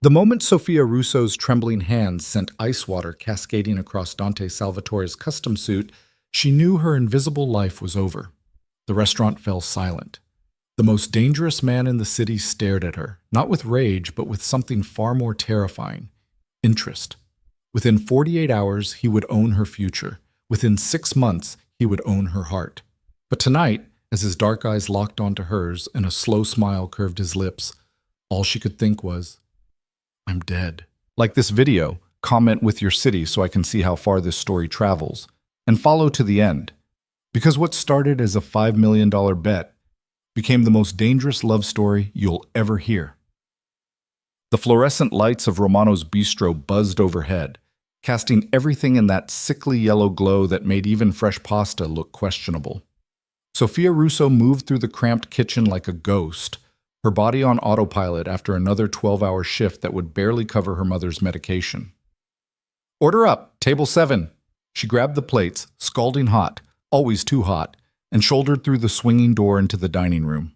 The moment Sofia Russo's trembling hands sent ice water cascading across Dante Salvatore's custom suit, she knew her invisible life was over. The restaurant fell silent. The most dangerous man in the city stared at her, not with rage, but with something far more terrifying: interest. Within 48 hours, he would own her future. Within 6 months, he would own her heart. But tonight, as his dark eyes locked onto hers and a slow smile curved his lips, all she could think was, "I'm dead." Like this video, comment with your city so I can see how far this story travels, and follow to the end. Because what started as a $5 million bet became the most dangerous love story you'll ever hear. The fluorescent lights of Romano's bistro buzzed overhead, casting everything in that sickly yellow glow that made even fresh pasta look questionable. Sofia Russo moved through the cramped kitchen like a ghost, her body on autopilot after another 12-hour shift that would barely cover her mother's medication. "Order up, table 7. She grabbed the plates, scalding hot, always too hot, and shouldered through the swinging door into the dining room.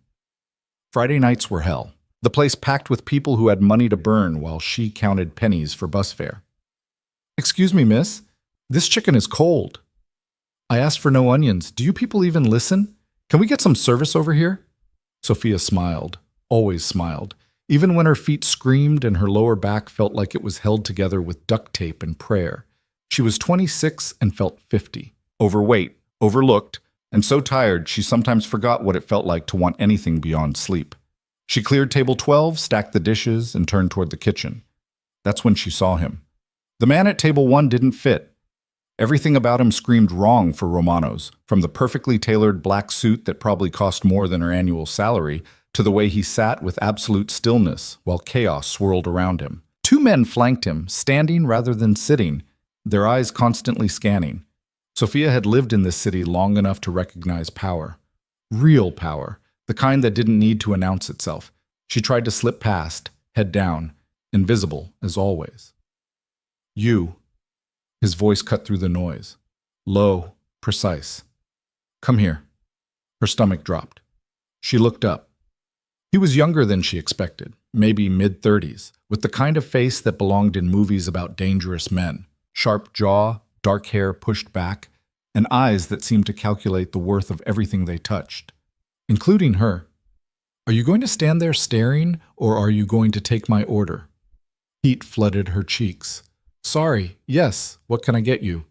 Friday nights were hell, the place packed with people who had money to burn while she counted pennies for bus fare. "Excuse me, miss, this chicken is cold." "I asked for no onions. Do you people even listen? Can we get some service over here?" Sophia smiled, always smiled, even when her feet screamed and her lower back felt like it was held together with duct tape and prayer. She was 26 and felt 50, overweight, overlooked, and so tired she sometimes forgot what it felt like to want anything beyond sleep. She cleared table 12, stacked the dishes, and turned toward the kitchen. That's when she saw him. The man at table 1 didn't fit. Everything about him screamed wrong for Romano's, from the perfectly tailored black suit that probably cost more than her annual salary, to the way he sat with absolute stillness while chaos swirled around him. 2 men flanked him, standing rather than sitting, their eyes constantly scanning. Sophia had lived in this city long enough to recognize power. Real power, the kind that didn't need to announce itself. She tried to slip past, head down, invisible as always. "You." His voice cut through the noise. Low, precise. "Come here." Her stomach dropped. She looked up. He was younger than she expected, maybe mid-30s, with the kind of face that belonged in movies about dangerous men. Sharp jaw, dark hair pushed back, and eyes that seemed to calculate the worth of everything they touched, including her. "Are you going to stand there staring, or are you going to take my order?" Heat flooded her cheeks. "Sorry, yes, what can I get you?"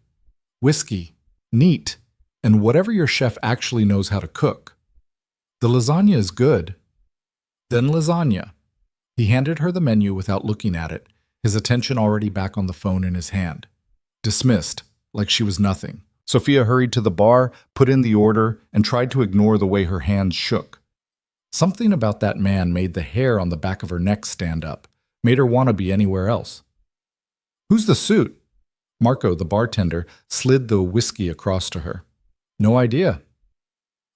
"Whiskey, neat, and whatever your chef actually knows how to cook." "The lasagna is good." "Then lasagna." He handed her the menu without looking at it, his attention already back on the phone in his hand. Dismissed, like she was nothing. Sophia hurried to the bar, put in the order, and tried to ignore the way her hands shook. Something about that man made the hair on the back of her neck stand up, made her want to be anywhere else. "Who's the suit?" Marco, the bartender, slid the whiskey across to her. "No idea."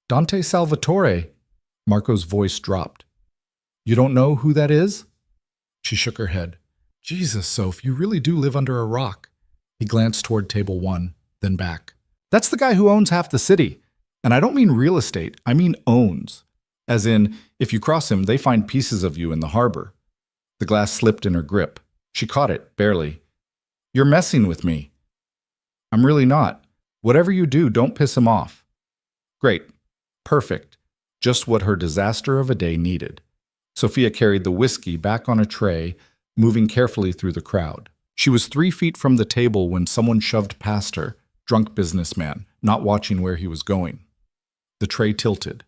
"Dante Salvatore." Marco's voice dropped. "You don't know who that is?" She shook her head. "Jesus, Soph, you really do live under a rock." He glanced toward table 1, then back. "That's the guy who owns half the city. And I don't mean real estate, I mean owns. As in, if you cross him, they find pieces of you in the harbor." The glass slipped in her grip. She caught it, barely. "You're messing with me." "I'm really not. Whatever you do, don't piss him off." Great. Perfect. Just what her disaster of a day needed. Sophia carried the whiskey back on a tray, moving carefully through the crowd. She was 3 feet from the table when someone shoved past her, drunk businessman, not watching where he was going. The tray tilted.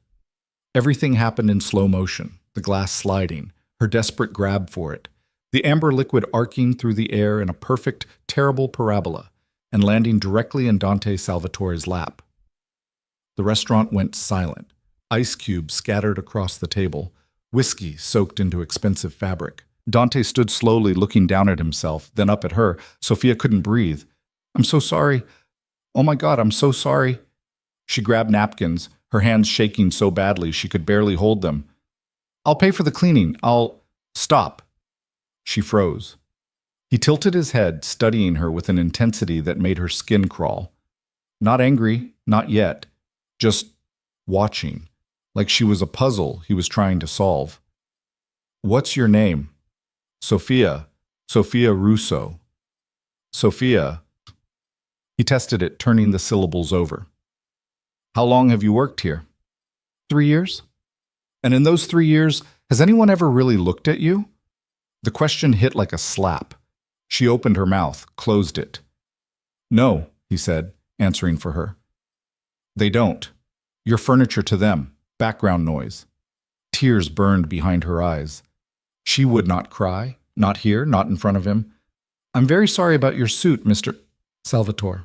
Everything happened in slow motion, the glass sliding, her desperate grab for it, the amber liquid arcing through the air in a perfect, terrible parabola, and landing directly in Dante Salvatore's lap. The restaurant went silent, ice cubes scattered across the table, whiskey soaked into expensive fabric. Dante stood slowly, looking down at himself, then up at her. Sophia couldn't breathe. "I'm so sorry. Oh my God, I'm so sorry." She grabbed napkins, her hands shaking so badly she could barely hold them. "I'll pay for the cleaning. Stop." She froze. He tilted his head, studying her with an intensity that made her skin crawl. Not angry, not yet. Just watching, like she was a puzzle he was trying to solve. "What's your name?" Sophia. Sophia Russo. Sophia. He tested it, turning the syllables over. How long have you worked here? 3 years? And in those 3 years, has anyone ever really looked at you? The question hit like a slap. She opened her mouth, closed it. No, he said, answering for her. They don't. You're furniture to them. Background noise. Tears burned behind her eyes. She would not cry. Not here, not in front of him. I'm very sorry about your suit, Mr. Salvatore.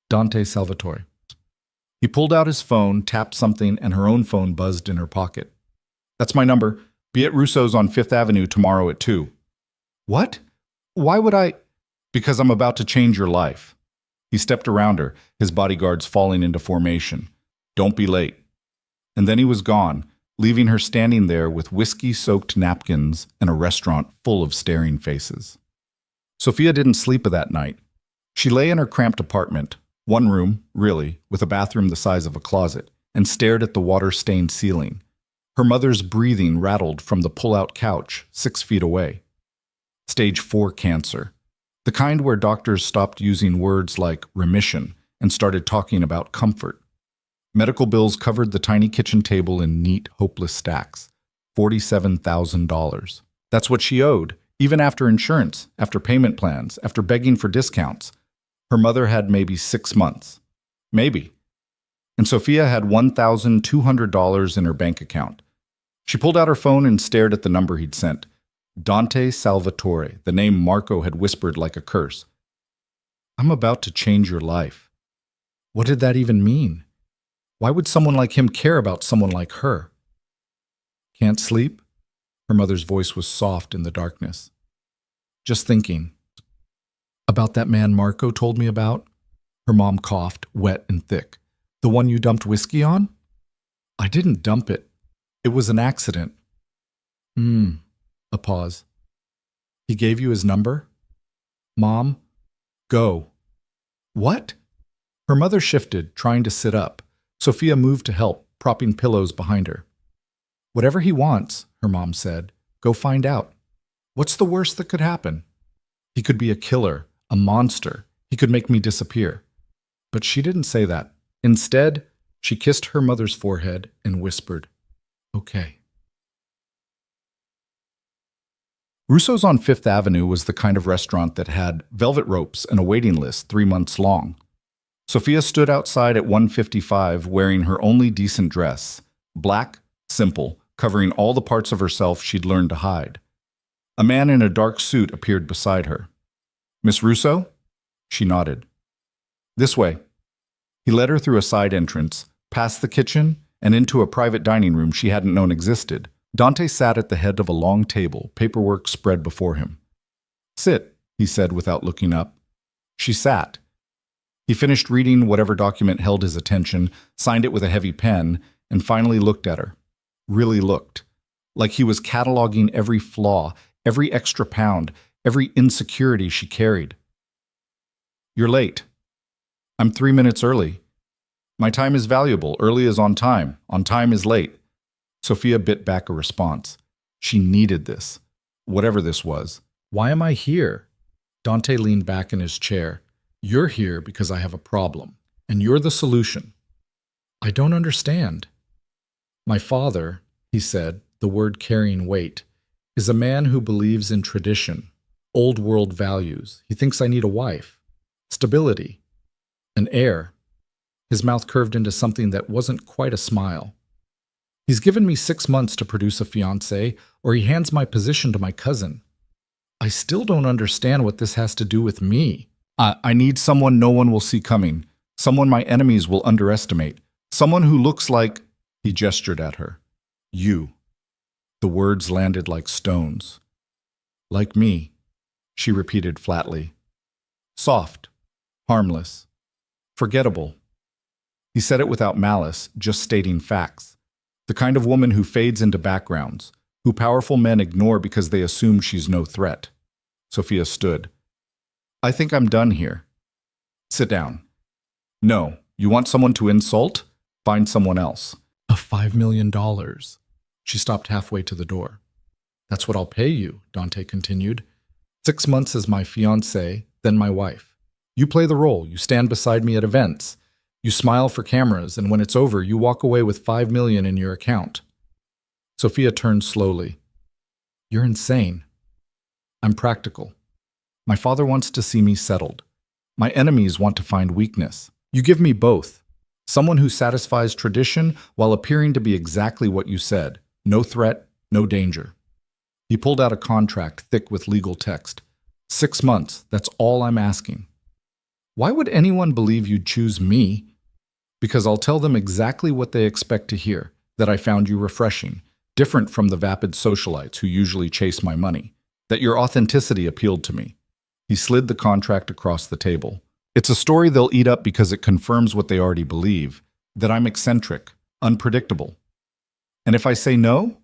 Dante Salvatore. He pulled out his phone, tapped something, and her own phone buzzed in her pocket. That's my number. Be at Russo's on 5th Avenue tomorrow at 2. What? Why would I? Because I'm about to change your life. He stepped around her, his bodyguards falling into formation. Don't be late. And then he was gone, leaving her standing there with whiskey-soaked napkins and a restaurant full of staring faces. Sophia didn't sleep that night. She lay in her cramped apartment, one room, really, with a bathroom the size of a closet, and stared at the water-stained ceiling. Her mother's breathing rattled from the pull-out couch 6 feet away. Stage 4 cancer. The kind where doctors stopped using words like remission and started talking about comfort. Medical bills covered the tiny kitchen table in neat, hopeless stacks. $47,000. That's what she owed, even after insurance, after payment plans, after begging for discounts. Her mother had maybe 6 months. Maybe. And Sophia had $1,200 in her bank account. She pulled out her phone and stared at the number he'd sent. Dante Salvatore, the name Marco had whispered like a curse. I'm about to change your life. What did that even mean? Why would someone like him care about someone like her? Can't sleep? Her mother's voice was soft in the darkness. Just thinking. About that man Marco told me about? Her mom coughed, wet and thick. The one you dumped whiskey on? I didn't dump it. It was an accident. A pause. He gave you his number? Mom, go. What? Her mother shifted, trying to sit up. Sophia moved to help, propping pillows behind her. Whatever he wants, her mom said, go find out. What's the worst that could happen? He could be a killer, a monster. He could make me disappear. But she didn't say that. Instead, she kissed her mother's forehead and whispered, okay. Russo's on 5th Avenue was the kind of restaurant that had velvet ropes and a waiting list 3 months long. Sophia stood outside at 1:55 wearing her only decent dress, black, simple, covering all the parts of herself she'd learned to hide. A man in a dark suit appeared beside her. Miss Russo? She nodded. This way. He led her through a side entrance, past the kitchen, and into a private dining room she hadn't known existed. Dante sat at the head of a long table, paperwork spread before him. Sit, he said without looking up. She sat. He finished reading whatever document held his attention, signed it with a heavy pen, and finally looked at her. Really looked. Like he was cataloging every flaw, every extra pound, every insecurity she carried. You're late. I'm 3 minutes early. My time is valuable. Early is on time is late. Sophia bit back a response. She needed this, whatever this was. Why am I here? Dante leaned back in his chair. You're here because I have a problem, and you're the solution. I don't understand. My father, he said, the word carrying weight, is a man who believes in tradition, old world values. He thinks I need a wife, stability, an heir. His mouth curved into something that wasn't quite a smile. He's given me 6 months to produce a fiancé, or he hands my position to my cousin. I still don't understand what this has to do with me. I need someone no one will see coming, someone my enemies will underestimate, someone who looks like... He gestured at her. You. The words landed like stones. Like me, she repeated flatly. Soft, harmless, forgettable. He said it without malice, just stating facts. The kind of woman who fades into backgrounds, who powerful men ignore because they assume she's no threat. Sophia stood. I think I'm done here. Sit down. No, you want someone to insult? Find someone else. $5 million. She stopped halfway to the door. That's what I'll pay you, Dante continued. 6 months as my fiancée, then my wife. You play the role, you stand beside me at events, you smile for cameras, and when it's over, you walk away with 5 million in your account. Sophia turned slowly. You're insane. I'm practical. My father wants to see me settled. My enemies want to find weakness. You give me both. Someone who satisfies tradition while appearing to be exactly what you said. No threat, no danger. He pulled out a contract thick with legal text. 6 months, that's all I'm asking. Why would anyone believe you'd choose me? Because I'll tell them exactly what they expect to hear, that I found you refreshing, different from the vapid socialites who usually chase my money, that your authenticity appealed to me. He slid the contract across the table. It's a story they'll eat up because it confirms what they already believe, that I'm eccentric, unpredictable. And if I say no,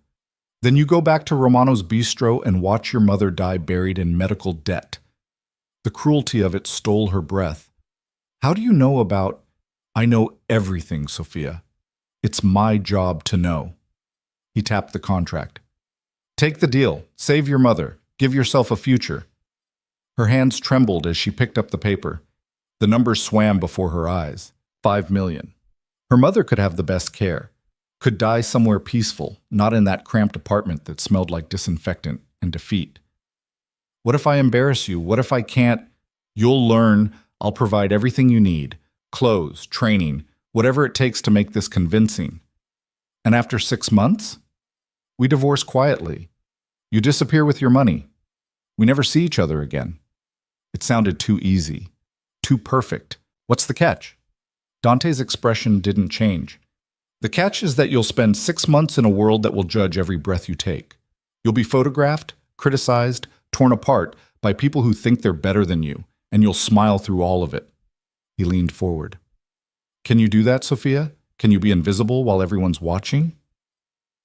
then you go back to Romano's bistro and watch your mother die buried in medical debt. The cruelty of it stole her breath. How do you know about... I know everything, Sophia. It's my job to know. He tapped the contract. Take the deal. Save your mother. Give yourself a future. Her hands trembled as she picked up the paper. The numbers swam before her eyes. 5 million. Her mother could have the best care. Could die somewhere peaceful, not in that cramped apartment that smelled like disinfectant and defeat. What if I embarrass you? What if I can't? You'll learn. I'll provide everything you need. Clothes, training, whatever it takes to make this convincing. And after 6 months? We divorce quietly. You disappear with your money. We never see each other again. It sounded too easy. Too perfect. What's the catch? Dante's expression didn't change. The catch is that you'll spend 6 months in a world that will judge every breath you take. You'll be photographed, criticized, torn apart by people who think they're better than you, and you'll smile through all of it. He leaned forward. Can you do that, Sophia? Can you be invisible while everyone's watching?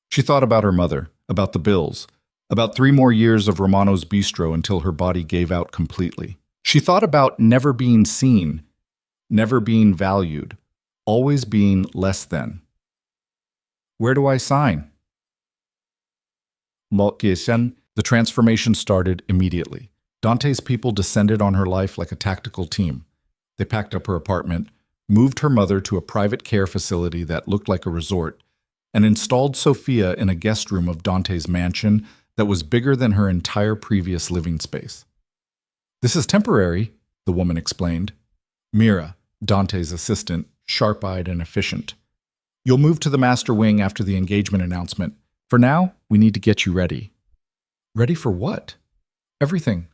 She thought about her mother, about the bills, about 3 more years of Romano's bistro until her body gave out completely. She thought about never being seen, never being valued, always being less than. Where do I sign? The transformation started immediately. Dante's people descended on her life like a tactical team. They packed up her apartment, moved her mother to a private care facility that looked like a resort, and installed Sophia in a guest room of Dante's mansion that was bigger than her entire previous living space. This is temporary, the woman explained. Mira, Dante's assistant, sharp-eyed and efficient. You'll move to the master wing after the engagement announcement. For now, we need to get you ready. Ready for what? Everything.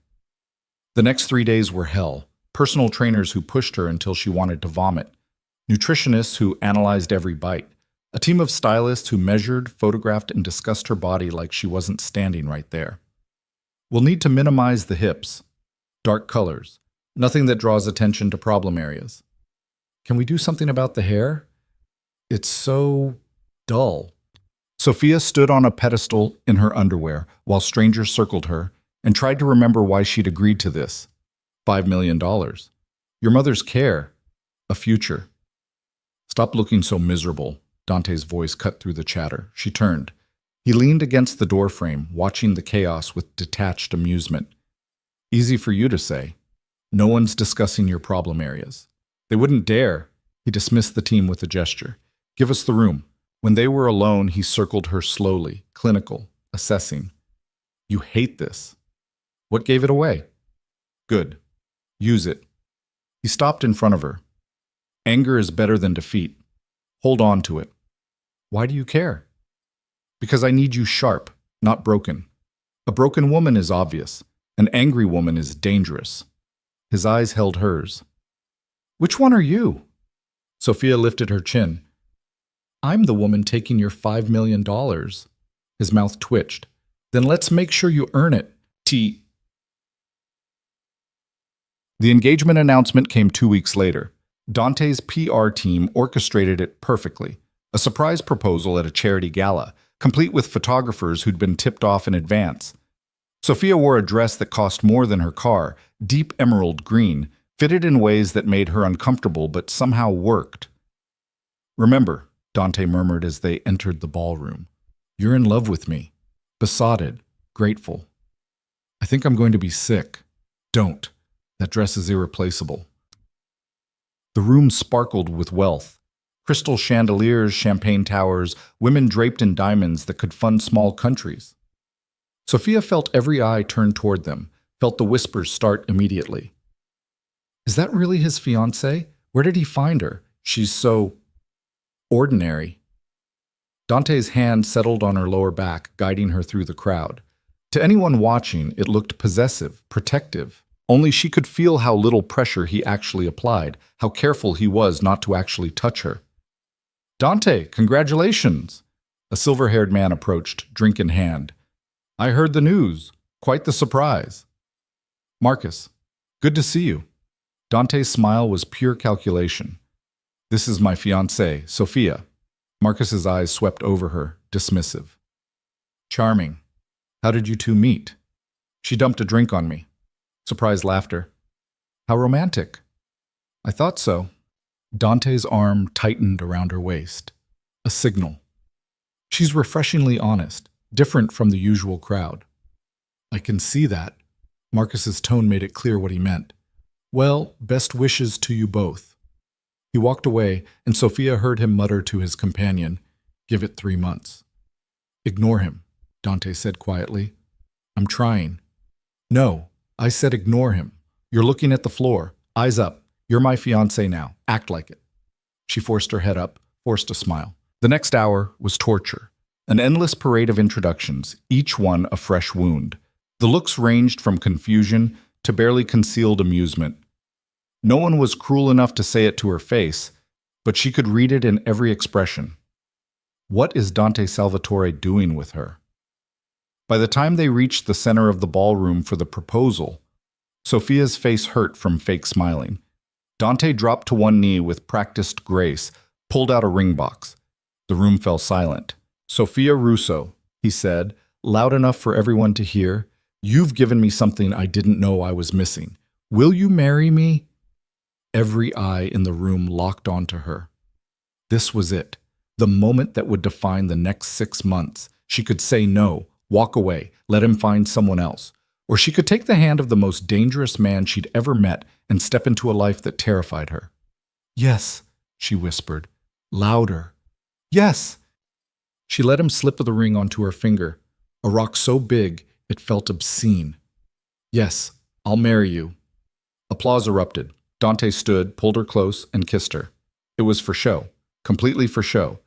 The next 3 days were hell. Personal trainers who pushed her until she wanted to vomit. Nutritionists who analyzed every bite. A team of stylists who measured, photographed, and discussed her body like she wasn't standing right there. We'll need to minimize the hips. Dark colors. Nothing that draws attention to problem areas. Can we do something about the hair? It's so dull. Sophia stood on a pedestal in her underwear while strangers circled her and tried to remember why she'd agreed to this. $5 million. Your mother's care. A future. Stop looking so miserable. Dante's voice cut through the chatter. She turned. He leaned against the doorframe, watching the chaos with detached amusement. Easy for you to say. No one's discussing your problem areas. They wouldn't dare. He dismissed the team with a gesture. Give us the room. When they were alone, he circled her slowly, clinical, assessing. You hate this. What gave it away? Good. Use it. He stopped in front of her. Anger is better than defeat. Hold on to it. Why do you care? Because I need you sharp, not broken. A broken woman is obvious. An angry woman is dangerous. His eyes held hers. Which one are you? Sophia lifted her chin. I'm the woman taking your $5 million. His mouth twitched. Then let's make sure you earn it. The engagement announcement came 2 weeks later. Dante's PR team orchestrated it perfectly. A surprise proposal at a charity gala, complete with photographers who'd been tipped off in advance. Sophia wore a dress that cost more than her car, deep emerald green, fitted in ways that made her uncomfortable but somehow worked. Remember, Dante murmured as they entered the ballroom, you're in love with me. Besotted. grateful. I think I'm going to be sick. Don't. That dress is irreplaceable. The room sparkled with wealth. Crystal chandeliers, champagne towers, women draped in diamonds that could fund small countries. Sophia felt every eye turn toward them, felt the whispers start immediately. Is that really his fiancée? Where did he find her? She's so ordinary. Dante's hand settled on her lower back, guiding her through the crowd. To anyone watching, it looked possessive, protective. Only she could feel how little pressure he actually applied, how careful he was not to actually touch her. Dante, congratulations! A silver-haired man approached, drink in hand. I heard the news. Quite the surprise. Marcus, good to see you. Dante's smile was pure calculation. This is my fiancée, Sophia. Marcus's eyes swept over her, dismissive. Charming. How did you two meet? She dumped a drink on me. Surprised laughter. How romantic. I thought so. Dante's arm tightened around her waist. A signal. She's refreshingly honest, different from the usual crowd. I can see that. Marcus's tone made it clear what he meant. Well, best wishes to you both. He walked away, and Sophia heard him mutter to his companion, Give it 3 months. Ignore him, Dante said quietly. I'm trying. No, I said ignore him. You're looking at the floor. Eyes up. You're my fiancé now. Act like it. She forced her head up, forced a smile. The next hour was torture. An endless parade of introductions, each one a fresh wound. The looks ranged from confusion to barely concealed amusement. No one was cruel enough to say it to her face, but she could read it in every expression. What is Dante Salvatore doing with her? By the time they reached the center of the ballroom for the proposal, Sophia's face hurt from fake smiling. Dante dropped to one knee with practiced grace, pulled out a ring box. The room fell silent. Sophia Russo, he said, loud enough for everyone to hear, you've given me something I didn't know I was missing. Will you marry me? Every eye in the room locked onto her. This was it, the moment that would define the next 6 months. She could say no, walk away, let him find someone else. Or she could take the hand of the most dangerous man she'd ever met and step into a life that terrified her. Yes, she whispered, louder. Yes! She let him slip the ring onto her finger, a rock so big it felt obscene. Yes, I'll marry you. Applause erupted. Dante stood, pulled her close, and kissed her. It was for show, completely for show.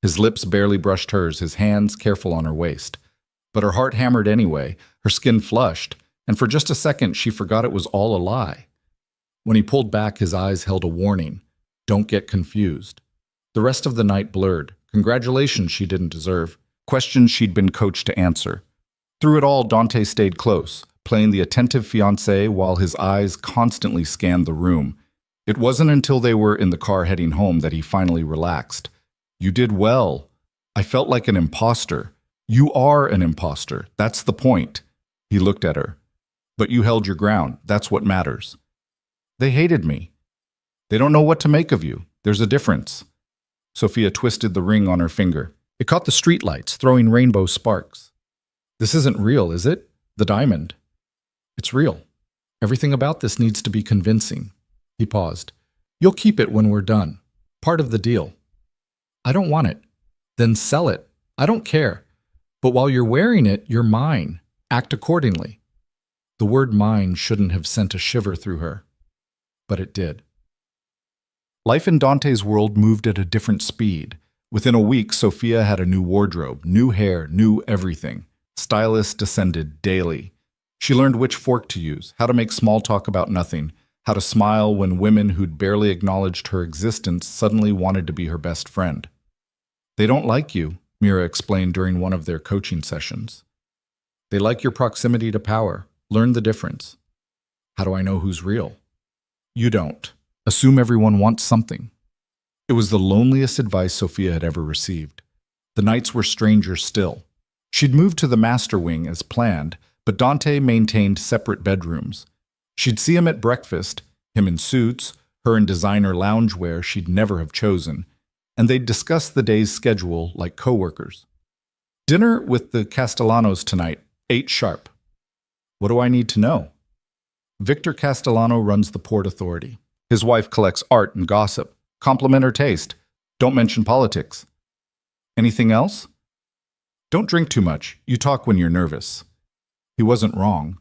His lips barely brushed hers, his hands careful on her waist. But her heart hammered anyway, her skin flushed, and for just a second she forgot it was all a lie. When he pulled back, his eyes held a warning. Don't get confused. The rest of the night blurred. Congratulations she didn't deserve. Questions she'd been coached to answer. Through it all, Dante stayed close, playing the attentive fiancé while his eyes constantly scanned the room. It wasn't until they were in the car heading home that he finally relaxed. You did well. I felt like an imposter. You are an imposter. That's the point. He looked at her. But you held your ground. That's what matters. They hated me. They don't know what to make of you. There's a difference. Sophia twisted the ring on her finger. It caught the streetlights, throwing rainbow sparks. This isn't real, is it? The diamond. It's real. Everything about this needs to be convincing. He paused. You'll keep it when we're done. Part of the deal. I don't want it. Then sell it. I don't care. But while you're wearing it, you're mine. Act accordingly. The word mine shouldn't have sent a shiver through her. But it did. Life in Dante's world moved at a different speed. Within a week, Sophia had a new wardrobe, new hair, new everything. Stylists descended daily. She learned which fork to use, how to make small talk about nothing, how to smile when women who'd barely acknowledged her existence suddenly wanted to be her best friend. They don't like you, Mira explained during one of their coaching sessions. They like your proximity to power. Learn the difference. How do I know who's real? You don't. Assume everyone wants something. It was the loneliest advice Sophia had ever received. The nights were stranger still. She'd moved to the master wing as planned, but Dante maintained separate bedrooms. She'd see him at breakfast, him in suits, her in designer loungewear she'd never have chosen, and they'd discuss the day's schedule like coworkers. Dinner with the Castellanos tonight, 8 sharp. What do I need to know? Victor Castellano runs the Port Authority. His wife collects art and gossip. Compliment her taste. Don't mention politics. Anything else? Don't drink too much. You talk when you're nervous. He wasn't wrong.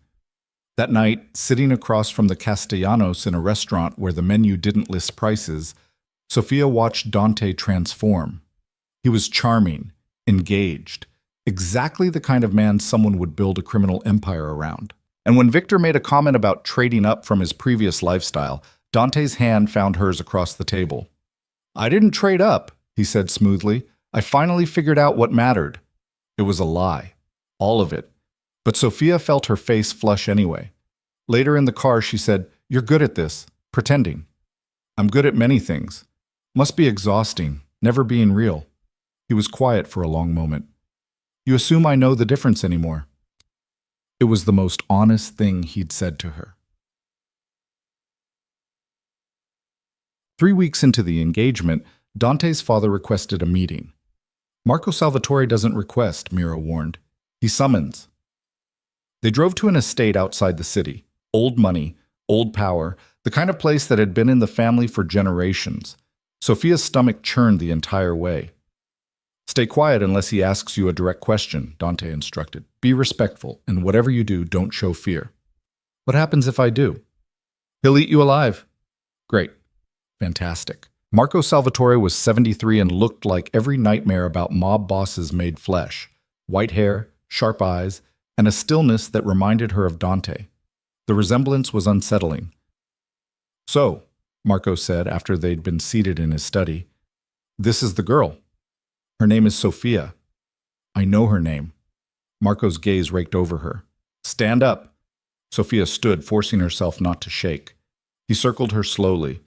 That night, sitting across from the Castellanos in a restaurant where the menu didn't list prices, Sophia watched Dante transform. He was charming, engaged, exactly the kind of man someone would build a criminal empire around. And when Victor made a comment about trading up from his previous lifestyle, Dante's hand found hers across the table. I didn't trade up, he said smoothly. I finally figured out what mattered. It was a lie. All of it. But Sophia felt her face flush anyway. Later in the car, she said, You're good at this. Pretending. I'm good at many things. Must be exhausting, never being real. He was quiet for a long moment. You assume I know the difference anymore. It was the most honest thing he'd said to her. 3 weeks into the engagement, Dante's father requested a meeting. Marco Salvatore doesn't request, Mira warned. He summons. They drove to an estate outside the city. Old money, old power, the kind of place that had been in the family for generations. Sophia's stomach churned the entire way. Stay quiet unless he asks you a direct question, Dante instructed. Be respectful, and whatever you do, don't show fear. What happens if I do? He'll eat you alive. Great. Fantastic. Marco Salvatore was 73 and looked like every nightmare about mob bosses made flesh. White hair, sharp eyes, and a stillness that reminded her of Dante. The resemblance was unsettling. So, Marco said after they'd been seated in his study, this is the girl. Her name is Sophia. I know her name. Marco's gaze raked over her. Stand up. Sophia stood, forcing herself not to shake. He circled her slowly.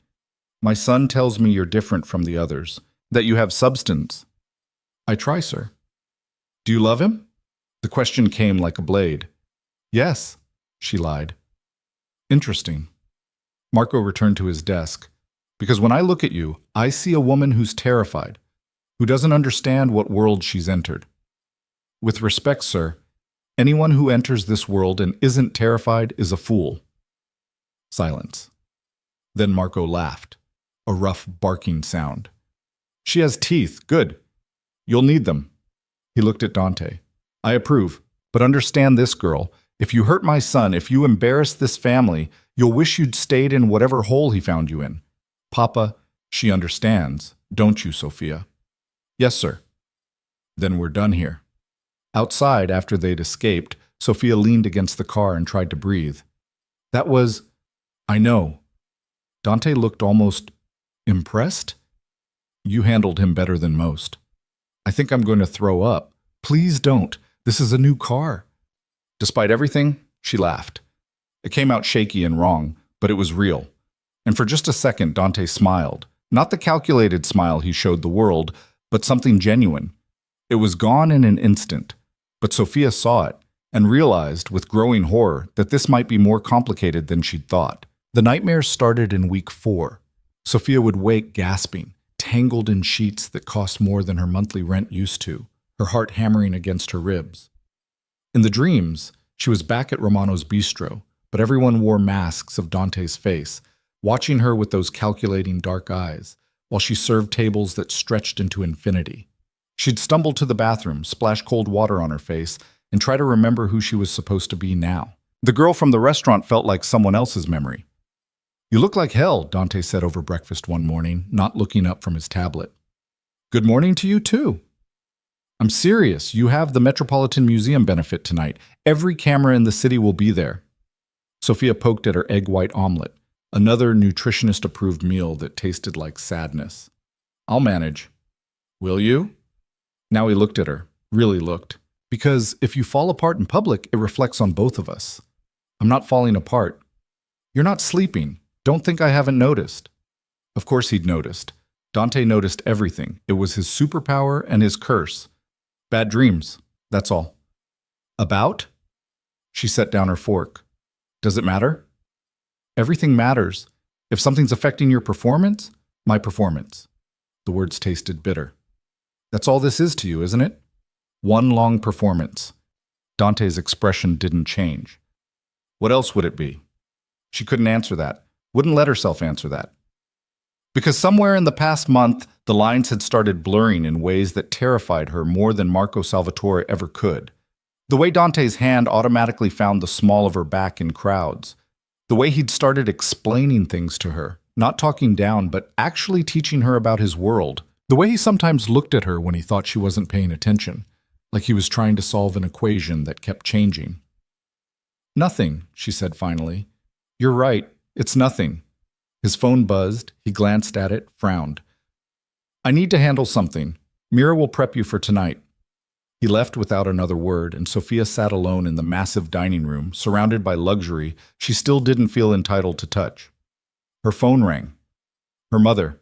My son tells me you're different from the others, that you have substance. I try, sir. Do you love him? The question came like a blade. Yes, she lied. Interesting. Marco returned to his desk. Because when I look at you, I see a woman who's terrified, who doesn't understand what world she's entered. With respect, sir, anyone who enters this world and isn't terrified is a fool. Silence. Then Marco laughed, a rough barking sound. She has teeth, good. You'll need them. He looked at Dante. I approve, but understand this, girl. If you hurt my son, if you embarrass this family, you'll wish you'd stayed in whatever hole he found you in. Papa, she understands, don't you, Sophia? Yes, sir. Then we're done here. Outside, after they'd escaped, Sophia leaned against the car and tried to breathe. That was... I know. Dante looked almost impressed. You handled him better than most. I think I'm going to throw up. Please don't. This is a new car. Despite everything, she laughed. It came out shaky and wrong, but it was real. And for just a second, Dante smiled. Not the calculated smile he showed the world, but something genuine. It was gone in an instant, but Sophia saw it and realized with growing horror that this might be more complicated than she'd thought. The nightmares started in week 4. Sophia would wake gasping, tangled in sheets that cost more than her monthly rent used to, her heart hammering against her ribs. In the dreams, she was back at Romano's bistro, but everyone wore masks of Dante's face, watching her with those calculating dark eyes, while she served tables that stretched into infinity. She'd stumble to the bathroom, splash cold water on her face, and try to remember who she was supposed to be now. The girl from the restaurant felt like someone else's memory. You look like hell, Dante said over breakfast one morning, not looking up from his tablet. Good morning to you, too. I'm serious. You have the Metropolitan Museum benefit tonight. Every camera in the city will be there. Sophia poked at her egg white omelet, another nutritionist-approved meal that tasted like sadness. I'll manage. Will you? Now he looked at her, really looked. Because if you fall apart in public, it reflects on both of us. I'm not falling apart. You're not sleeping. Don't think I haven't noticed. Of course he'd noticed. Dante noticed everything. It was his superpower and his curse. Bad dreams, that's all. About? She set down her fork. Does it matter? Everything matters. If something's affecting your performance, my performance. The words tasted bitter. That's all this is to you, isn't it? One long performance. Dante's expression didn't change. What else would it be? She couldn't answer that, wouldn't let herself answer that. Because somewhere in the past month, the lines had started blurring in ways that terrified her more than Marco Salvatore ever could. The way Dante's hand automatically found the small of her back in crowds. The way he'd started explaining things to her, not talking down, but actually teaching her about his world. The way he sometimes looked at her when he thought she wasn't paying attention, like he was trying to solve an equation that kept changing. "Nothing," she said finally. "You're right, it's nothing." His phone buzzed, he glanced at it, frowned. "I need to handle something. Mira will prep you for tonight." He left without another word, and Sophia sat alone in the massive dining room, surrounded by luxury she still didn't feel entitled to touch. Her phone rang. Her mother.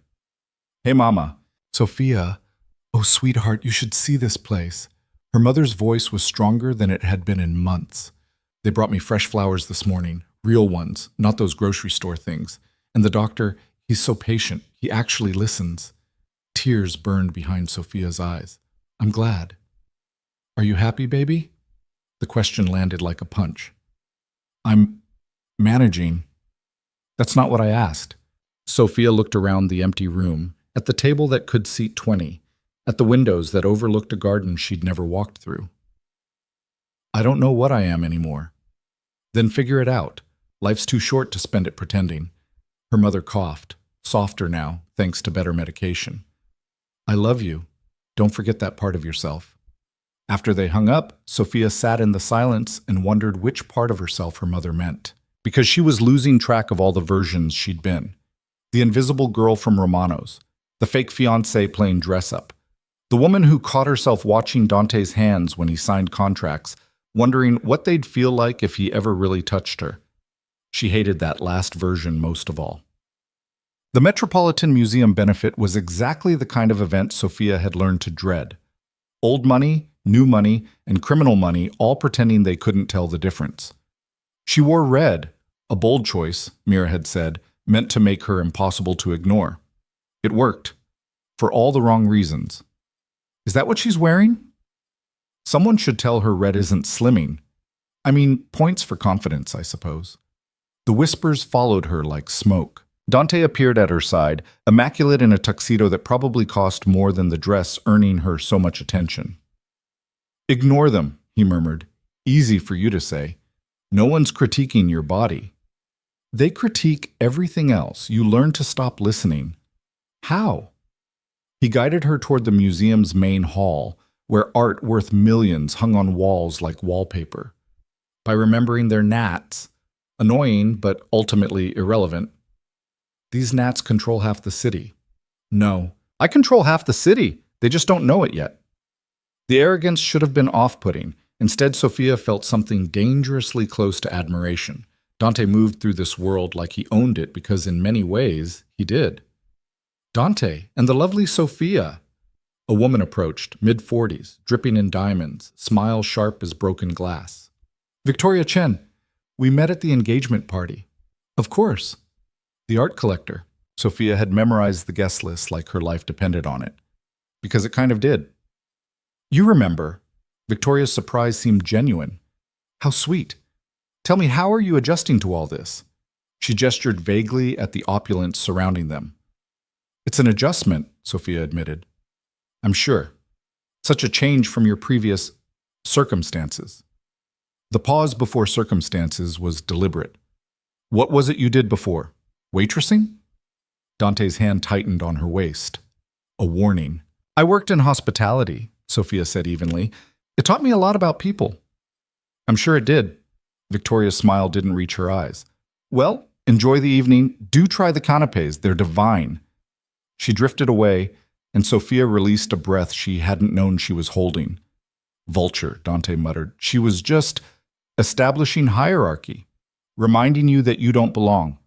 "Hey, Mama." "Sophia, oh, sweetheart, you should see this place." Her mother's voice was stronger than it had been in months. "They brought me fresh flowers this morning, real ones, not those grocery store things. And the doctor, he's so patient, he actually listens." Tears burned behind Sophia's eyes. "I'm glad." "Are you happy, baby?" The question landed like a punch. "I'm managing." "That's not what I asked." Sophia looked around the empty room, at the table that could seat 20, at the windows that overlooked a garden she'd never walked through. "I don't know what I am anymore." "Then figure it out. Life's too short to spend it pretending." Her mother coughed, softer now, thanks to better medication. "I love you. Don't forget that part of yourself." After they hung up, Sophia sat in the silence and wondered which part of herself her mother meant. Because she was losing track of all the versions she'd been. The invisible girl from Romano's, the fake fiancé playing dress-up, the woman who caught herself watching Dante's hands when he signed contracts, wondering what they'd feel like if he ever really touched her. She hated that last version most of all. The Metropolitan Museum benefit was exactly the kind of event Sophia had learned to dread. Old money, new money, and criminal money all pretending they couldn't tell the difference. She wore red, a bold choice, Mira had said, meant to make her impossible to ignore. It worked, for all the wrong reasons. Is that what she's wearing? Someone should tell her red isn't slimming. I mean, points for confidence, I suppose. The whispers followed her like smoke. Dante appeared at her side, immaculate in a tuxedo that probably cost more than the dress earning her so much attention. "Ignore them," he murmured. "Easy for you to say. No one's critiquing your body. They critique everything else. You learn to stop listening." "How?" He guided her toward the museum's main hall, where art worth millions hung on walls like wallpaper. By remembering their gnats, annoying but ultimately irrelevant. "These gnats control half the city." "No, I control half the city. They just don't know it yet." The arrogance should have been off-putting. Instead, Sophia felt something dangerously close to admiration. Dante moved through this world like he owned it because in many ways, he did. Dante and the lovely Sophia. A woman approached, mid-40s, dripping in diamonds, smile sharp as broken glass. "Victoria Chen, we met at the engagement party." "Of course." "The art collector." Sophia had memorized the guest list like her life depended on it. Because it kind of did. "You remember." Victoria's surprise seemed genuine. "How sweet. Tell me, how are you adjusting to all this?" She gestured vaguely at the opulence surrounding them. "It's an adjustment," Sophia admitted. "I'm sure. Such a change from your previous circumstances." The pause before circumstances was deliberate. "What was it you did before? Waitressing?" Dante's hand tightened on her waist. A warning. "I worked in hospitality," Sophia said evenly. "It taught me a lot about people." "I'm sure it did." Victoria's smile didn't reach her eyes. "Well, enjoy the evening. Do try the canapes. They're divine." She drifted away, and Sophia released a breath she hadn't known she was holding. "Vulture," Dante muttered. "She was just establishing hierarchy, reminding you that you don't belong."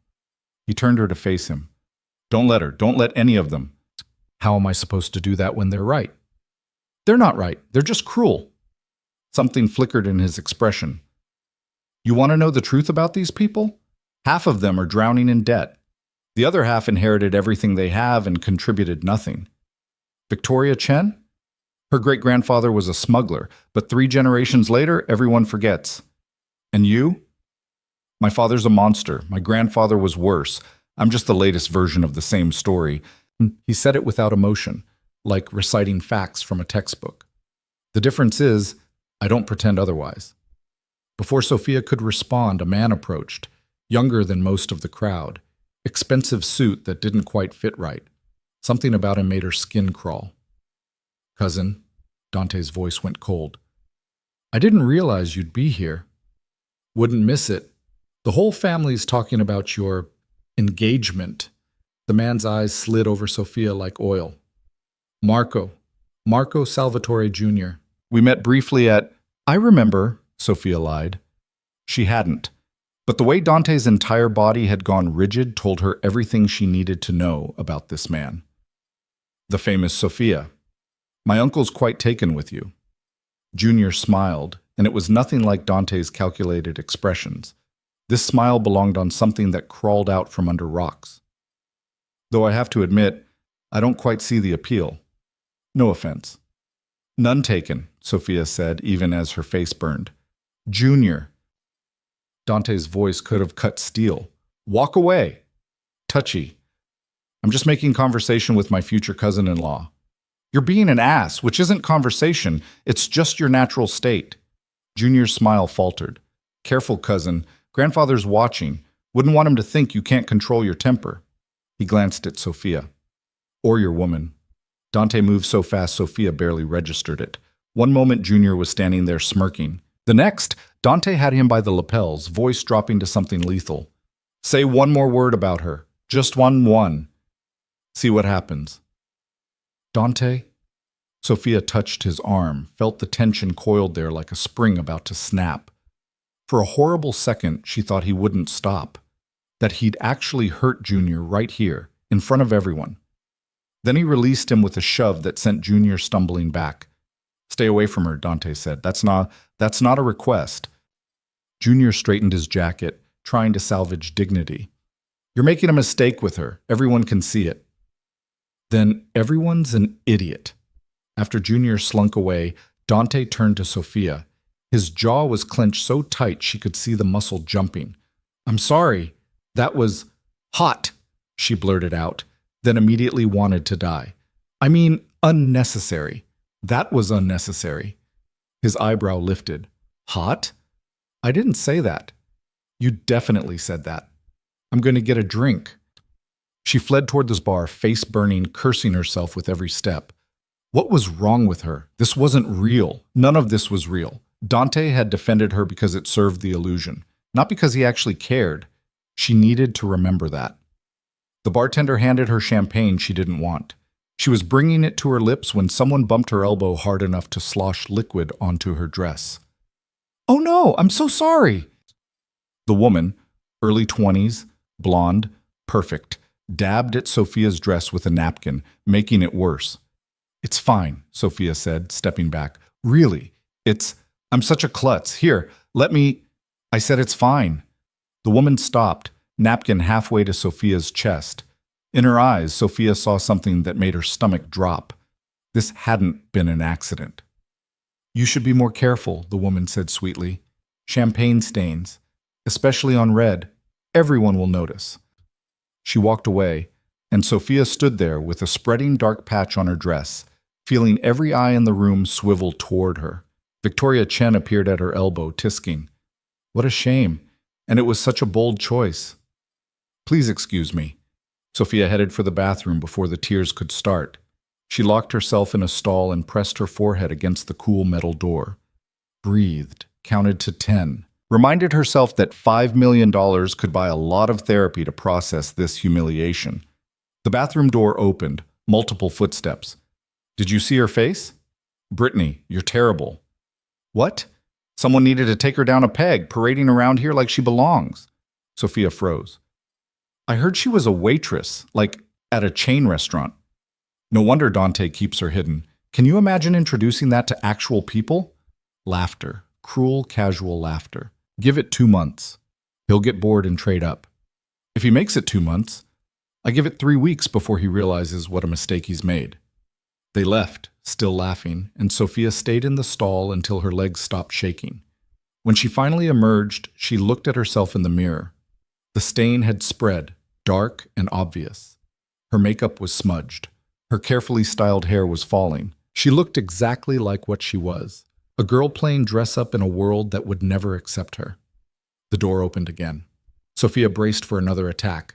He turned her to face him. "Don't let her. Don't let any of them." "How am I supposed to do that when they're right?" "They're not right. They're just cruel." Something flickered in his expression. "You want to know the truth about these people? Half of them are drowning in debt. The other half inherited everything they have and contributed nothing." "Victoria Chen?" Her great-grandfather was a smuggler, but 3 generations later, everyone forgets. And you? My father's a monster. My grandfather was worse. I'm just the latest version of the same story. He said it without emotion, like reciting facts from a textbook. The difference is, I don't pretend otherwise. Before Sophia could respond, a man approached, younger than most of the crowd. Expensive suit that didn't quite fit right. Something about him made her skin crawl. Cousin, Dante's voice went cold. I didn't realize you'd be here. Wouldn't miss it. The whole family's talking about your engagement. The man's eyes slid over Sophia like oil. Marco Salvatore Jr. We met briefly at... I remember, Sophia lied. She hadn't. But the way Dante's entire body had gone rigid told her everything she needed to know about this man. The famous Sophia. My uncle's quite taken with you. Junior smiled, and it was nothing like Dante's calculated expressions. This smile belonged on something that crawled out from under rocks. Though I have to admit, I don't quite see the appeal. No offense. None taken, Sophia said, even as her face burned. Junior. Dante's voice could have cut steel. Walk away. Touchy. I'm just making conversation with my future cousin-in-law. You're being an ass, which isn't conversation, it's just your natural state. Junior's smile faltered. Careful, cousin. Grandfather's watching. Wouldn't want him to think you can't control your temper. He glanced at Sophia. Or your woman. Dante moved so fast Sophia barely registered it. One moment Junior was standing there smirking. The next, Dante had him by the lapels, voice dropping to something lethal. Say one more word about her. Just one. See what happens. Dante? Sophia touched his arm, felt the tension coiled there like a spring about to snap. For a horrible second, she thought he wouldn't stop. That he'd actually hurt Junior right here, in front of everyone. Then he released him with a shove that sent Junior stumbling back. Stay away from her, Dante said. That's not a request. Junior straightened his jacket, trying to salvage dignity. You're making a mistake with her. Everyone can see it. Then everyone's an idiot. After Junior slunk away, Dante turned to Sophia. His jaw was clenched so tight she could see the muscle jumping. I'm sorry. That was hot, she blurted out, then immediately wanted to die. I mean, unnecessary. That was unnecessary. His eyebrow lifted. Hot? I didn't say that. You definitely said that. I'm going to get a drink. She fled toward this bar, face burning, cursing herself with every step. What was wrong with her? This wasn't real. None of this was real. Dante had defended her because it served the illusion, not because he actually cared. She needed to remember that. The bartender handed her champagne she didn't want. She was bringing it to her lips when someone bumped her elbow hard enough to slosh liquid onto her dress. Oh no, I'm so sorry. The woman, early 20s, blonde, perfect, dabbed at Sophia's dress with a napkin, making it worse. It's fine, Sophia said, stepping back. Really, I'm such a klutz. Here, let me... I said it's fine. The woman stopped, napkin halfway to Sophia's chest. In her eyes, Sophia saw something that made her stomach drop. This hadn't been an accident. You should be more careful, the woman said sweetly. Champagne stains, especially on red. Everyone will notice. She walked away, and Sophia stood there with a spreading dark patch on her dress, feeling every eye in the room swivel toward her. Victoria Chen appeared at her elbow, tisking. What a shame, and it was such a bold choice. Please excuse me. Sophia headed for the bathroom before the tears could start. She locked herself in a stall and pressed her forehead against the cool metal door. Breathed, counted to 10. Reminded herself that $5 million could buy a lot of therapy to process this humiliation. The bathroom door opened, multiple footsteps. Did you see her face? Brittany, you're terrible. What? Someone needed to take her down a peg, parading around here like she belongs. Sophia froze. I heard she was a waitress, like at a chain restaurant. No wonder Dante keeps her hidden. Can you imagine introducing that to actual people? Laughter. Cruel, casual laughter. Give it 2 months. He'll get bored and trade up. If he makes it 2 months, I give it 3 weeks before he realizes what a mistake he's made. They left, still laughing, and Sophia stayed in the stall until her legs stopped shaking. When she finally emerged, she looked at herself in the mirror. The stain had spread, dark and obvious. Her makeup was smudged. Her carefully styled hair was falling. She looked exactly like what she was, a girl playing dress-up in a world that would never accept her. The door opened again. Sophia braced for another attack,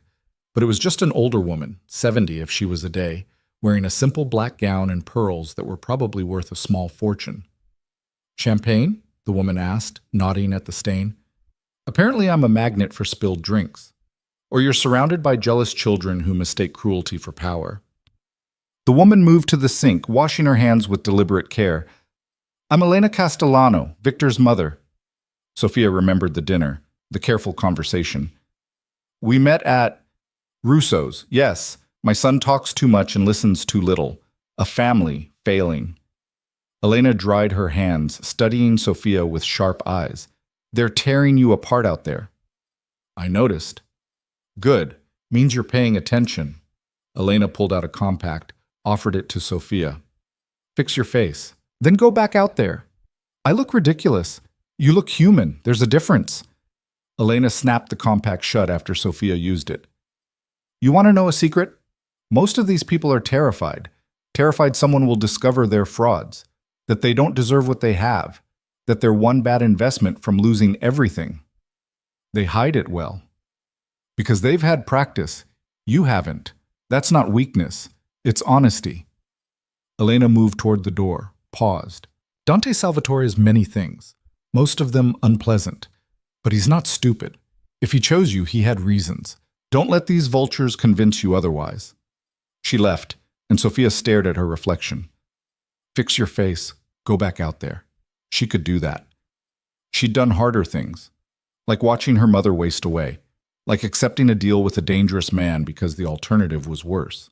but it was just an older woman, 70 if she was a day, wearing a simple black gown and pearls that were probably worth a small fortune. "Champagne?" the woman asked, nodding at the stain. "Apparently I'm a magnet for spilled drinks. Or you're surrounded by jealous children who mistake cruelty for power." The woman moved to the sink, washing her hands with deliberate care. "I'm Elena Castellano, Victor's mother." Sophia remembered the dinner, the careful conversation. "We met at Russo's, yes. My son talks too much and listens too little. A family failing." Elena dried her hands, studying Sophia with sharp eyes. "They're tearing you apart out there." "I noticed." "Good. Means you're paying attention." Elena pulled out a compact, offered it to Sophia. "Fix your face. Then go back out there." "I look ridiculous. You look human. There's a difference." Elena snapped the compact shut after Sophia used it. "You want to know a secret? Most of these people are terrified. Terrified someone will discover they're frauds, that they don't deserve what they have, that they're one bad investment from losing everything. They hide it well. Because they've had practice. You haven't. That's not weakness. It's honesty." Elena moved toward the door, paused. "Dante Salvatore is many things, most of them unpleasant. But he's not stupid. If he chose you, he had reasons. Don't let these vultures convince you otherwise." She left, and Sophia stared at her reflection. Fix your face. Go back out there. She could do that. She'd done harder things, like watching her mother waste away, like accepting a deal with a dangerous man because the alternative was worse.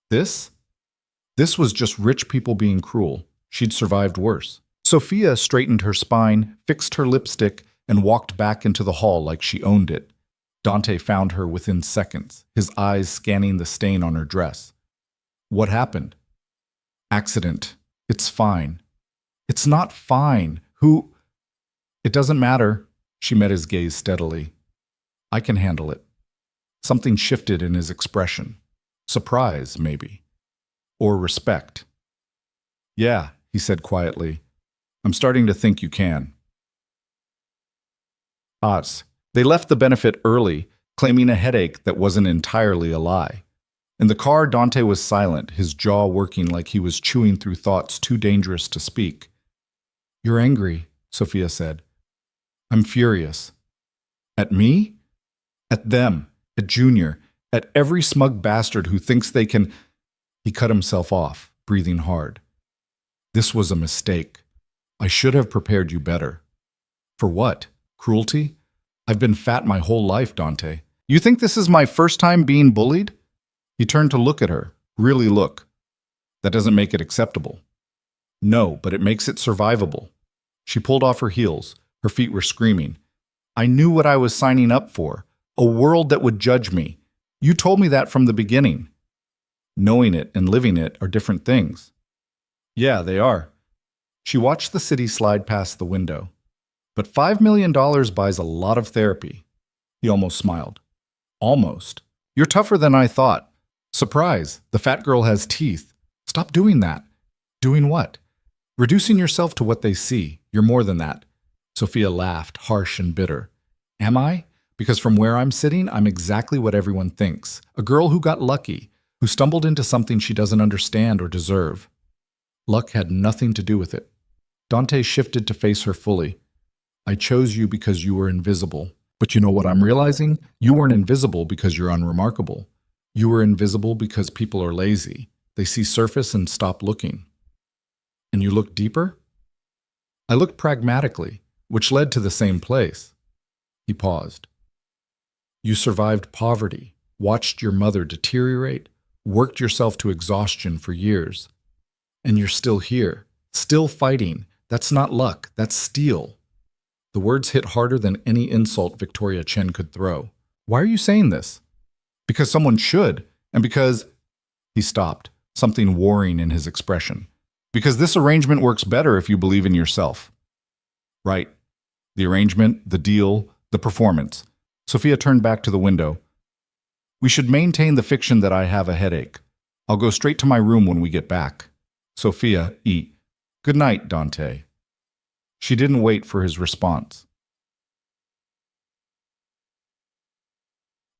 This was just rich people being cruel. She'd survived worse. Sophia straightened her spine, fixed her lipstick, and walked back into the hall like she owned it. Dante found her within seconds, his eyes scanning the stain on her dress. "What happened?" "Accident. It's fine." "It's not fine. Who—" "It doesn't matter." She met his gaze steadily. "I can handle it." Something shifted in his expression. Surprise, maybe. Or respect. "Yeah," he said quietly. "I'm starting to think you can." They left the benefit early, claiming a headache that wasn't entirely a lie. In the car, Dante was silent, his jaw working like he was chewing through thoughts too dangerous to speak. "You're angry," Sophia said. "I'm furious." "At me?" "At them, at Junior, at every smug bastard who thinks they can—" He cut himself off, breathing hard. "This was a mistake. I should have prepared you better." "For what? Cruelty? I've been fat my whole life, Dante. You think this is my first time being bullied?" He turned to look at her, really look. "That doesn't make it acceptable." "No, but it makes it survivable." She pulled off her heels. Her feet were screaming. "I knew what I was signing up for. A world that would judge me. You told me that from the beginning." "Knowing it and living it are different things." "Yeah, they are." She watched the city slide past the window. "But $5 million buys a lot of therapy." He almost smiled. "Almost. You're tougher than I thought." "Surprise, the fat girl has teeth." "Stop doing that." "Doing what?" "Reducing yourself to what they see. You're more than that." Sophia laughed, harsh and bitter. "Am I? Because from where I'm sitting, I'm exactly what everyone thinks. A girl who got lucky, who stumbled into something she doesn't understand or deserve." Luck had nothing to do with it. Dante shifted to face her fully. "I chose you because you were invisible. But you know what I'm realizing? You weren't invisible because you're unremarkable. You were invisible because people are lazy. They see surface and stop looking." "And you look deeper?" "I looked pragmatically, which led to the same place." He paused. "You survived poverty, watched your mother deteriorate, worked yourself to exhaustion for years. And you're still here, still fighting. That's not luck, that's steel." The words hit harder than any insult Victoria Chen could throw. "Why are you saying this?" "Because someone should, and because—" He stopped. something warring in his expression. Because this arrangement works better if you believe in yourself. Right. The arrangement, the deal, the performance. Sophia turned back to the window. We should maintain the fiction that I have a headache. I'll go straight to my room when we get back. Sophia, eat. Good night, Dante. She didn't wait for his response.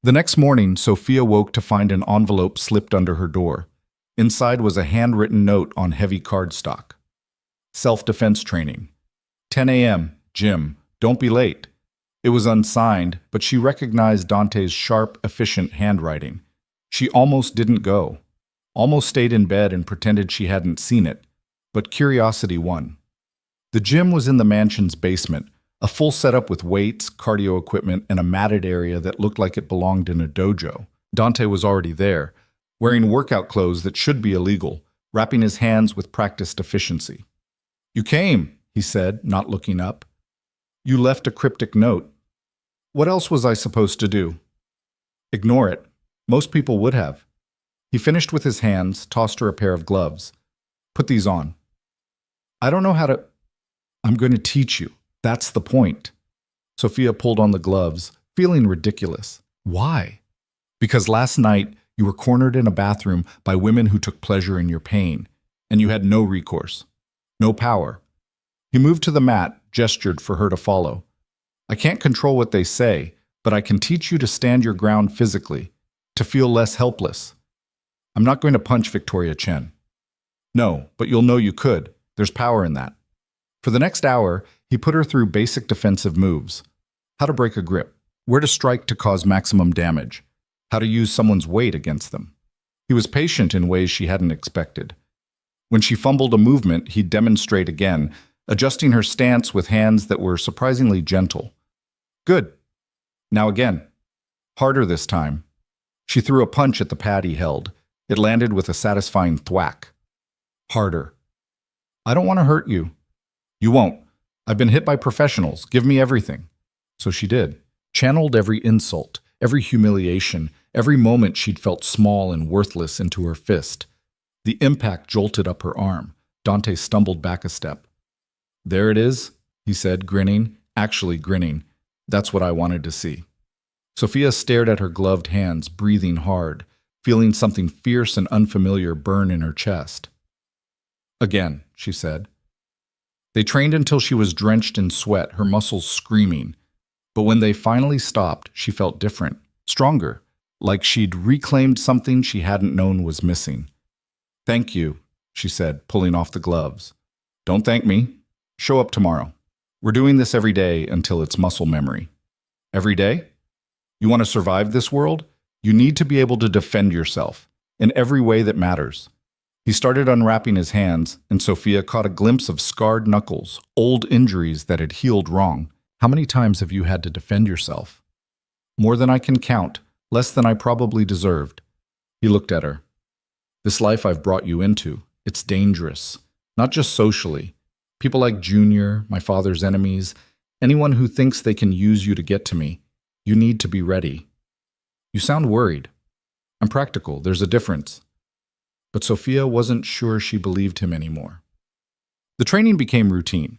The next morning, Sophia woke to find an envelope slipped under her door. Inside was a handwritten note on heavy cardstock. Self-defense training. 10 a.m., gym. Don't be late. It was unsigned, but she recognized Dante's sharp, efficient handwriting. She almost didn't go. Almost stayed in bed and pretended she hadn't seen it. But curiosity won. The gym was in the mansion's basement, a full setup with weights, cardio equipment, and a matted area that looked like it belonged in a dojo. Dante was already there, wearing workout clothes that should be illegal, wrapping his hands with practiced efficiency. You came, he said, not looking up. You left a cryptic note. What else was I supposed to do? Ignore it. Most people would have. He finished with his hands, tossed her a pair of gloves. Put these on. I don't know how to... I'm going to teach you. That's the point. Sophia pulled on the gloves, feeling ridiculous. Why? Because last night you were cornered in a bathroom by women who took pleasure in your pain, and you had no recourse, no power. He moved to the mat, gestured for her to follow. I can't control what they say, but I can teach you to stand your ground physically, to feel less helpless. I'm not going to punch Victoria Chen. No, but you'll know you could. There's power in that. For the next hour, he put her through basic defensive moves. How to break a grip, where to strike to cause maximum damage, how to use someone's weight against them. He was patient in ways she hadn't expected. When she fumbled a movement, he'd demonstrate again, adjusting her stance with hands that were surprisingly gentle. Good. Now again. Harder this time. She threw a punch at the pad he held. It landed with a satisfying thwack. Harder. I don't want to hurt you. You won't. I've been hit by professionals. Give me everything. So she did. Channeled every insult, every humiliation, every moment she'd felt small and worthless into her fist. The impact jolted up her arm. Dante stumbled back a step. There it is, he said, grinning, actually grinning. That's what I wanted to see. Sophia stared at her gloved hands, breathing hard, feeling something fierce and unfamiliar burn in her chest. Again, she said. They trained until she was drenched in sweat, her muscles screaming. But when they finally stopped, she felt different, stronger, like she'd reclaimed something she hadn't known was missing. Thank you, she said, pulling off the gloves. Don't thank me. Show up tomorrow. We're doing this every day until it's muscle memory. Every day? You want to survive this world? You need to be able to defend yourself in every way that matters. He started unwrapping his hands, and Sophia caught a glimpse of scarred knuckles, old injuries that had healed wrong. How many times have you had to defend yourself? More than I can count, less than I probably deserved. He looked at her. This life I've brought you into, it's dangerous, not just socially. People like Junior, my father's enemies, anyone who thinks they can use you to get to me, you need to be ready. You sound worried. I'm practical, there's a difference. But Sophia wasn't sure she believed him anymore. The training became routine.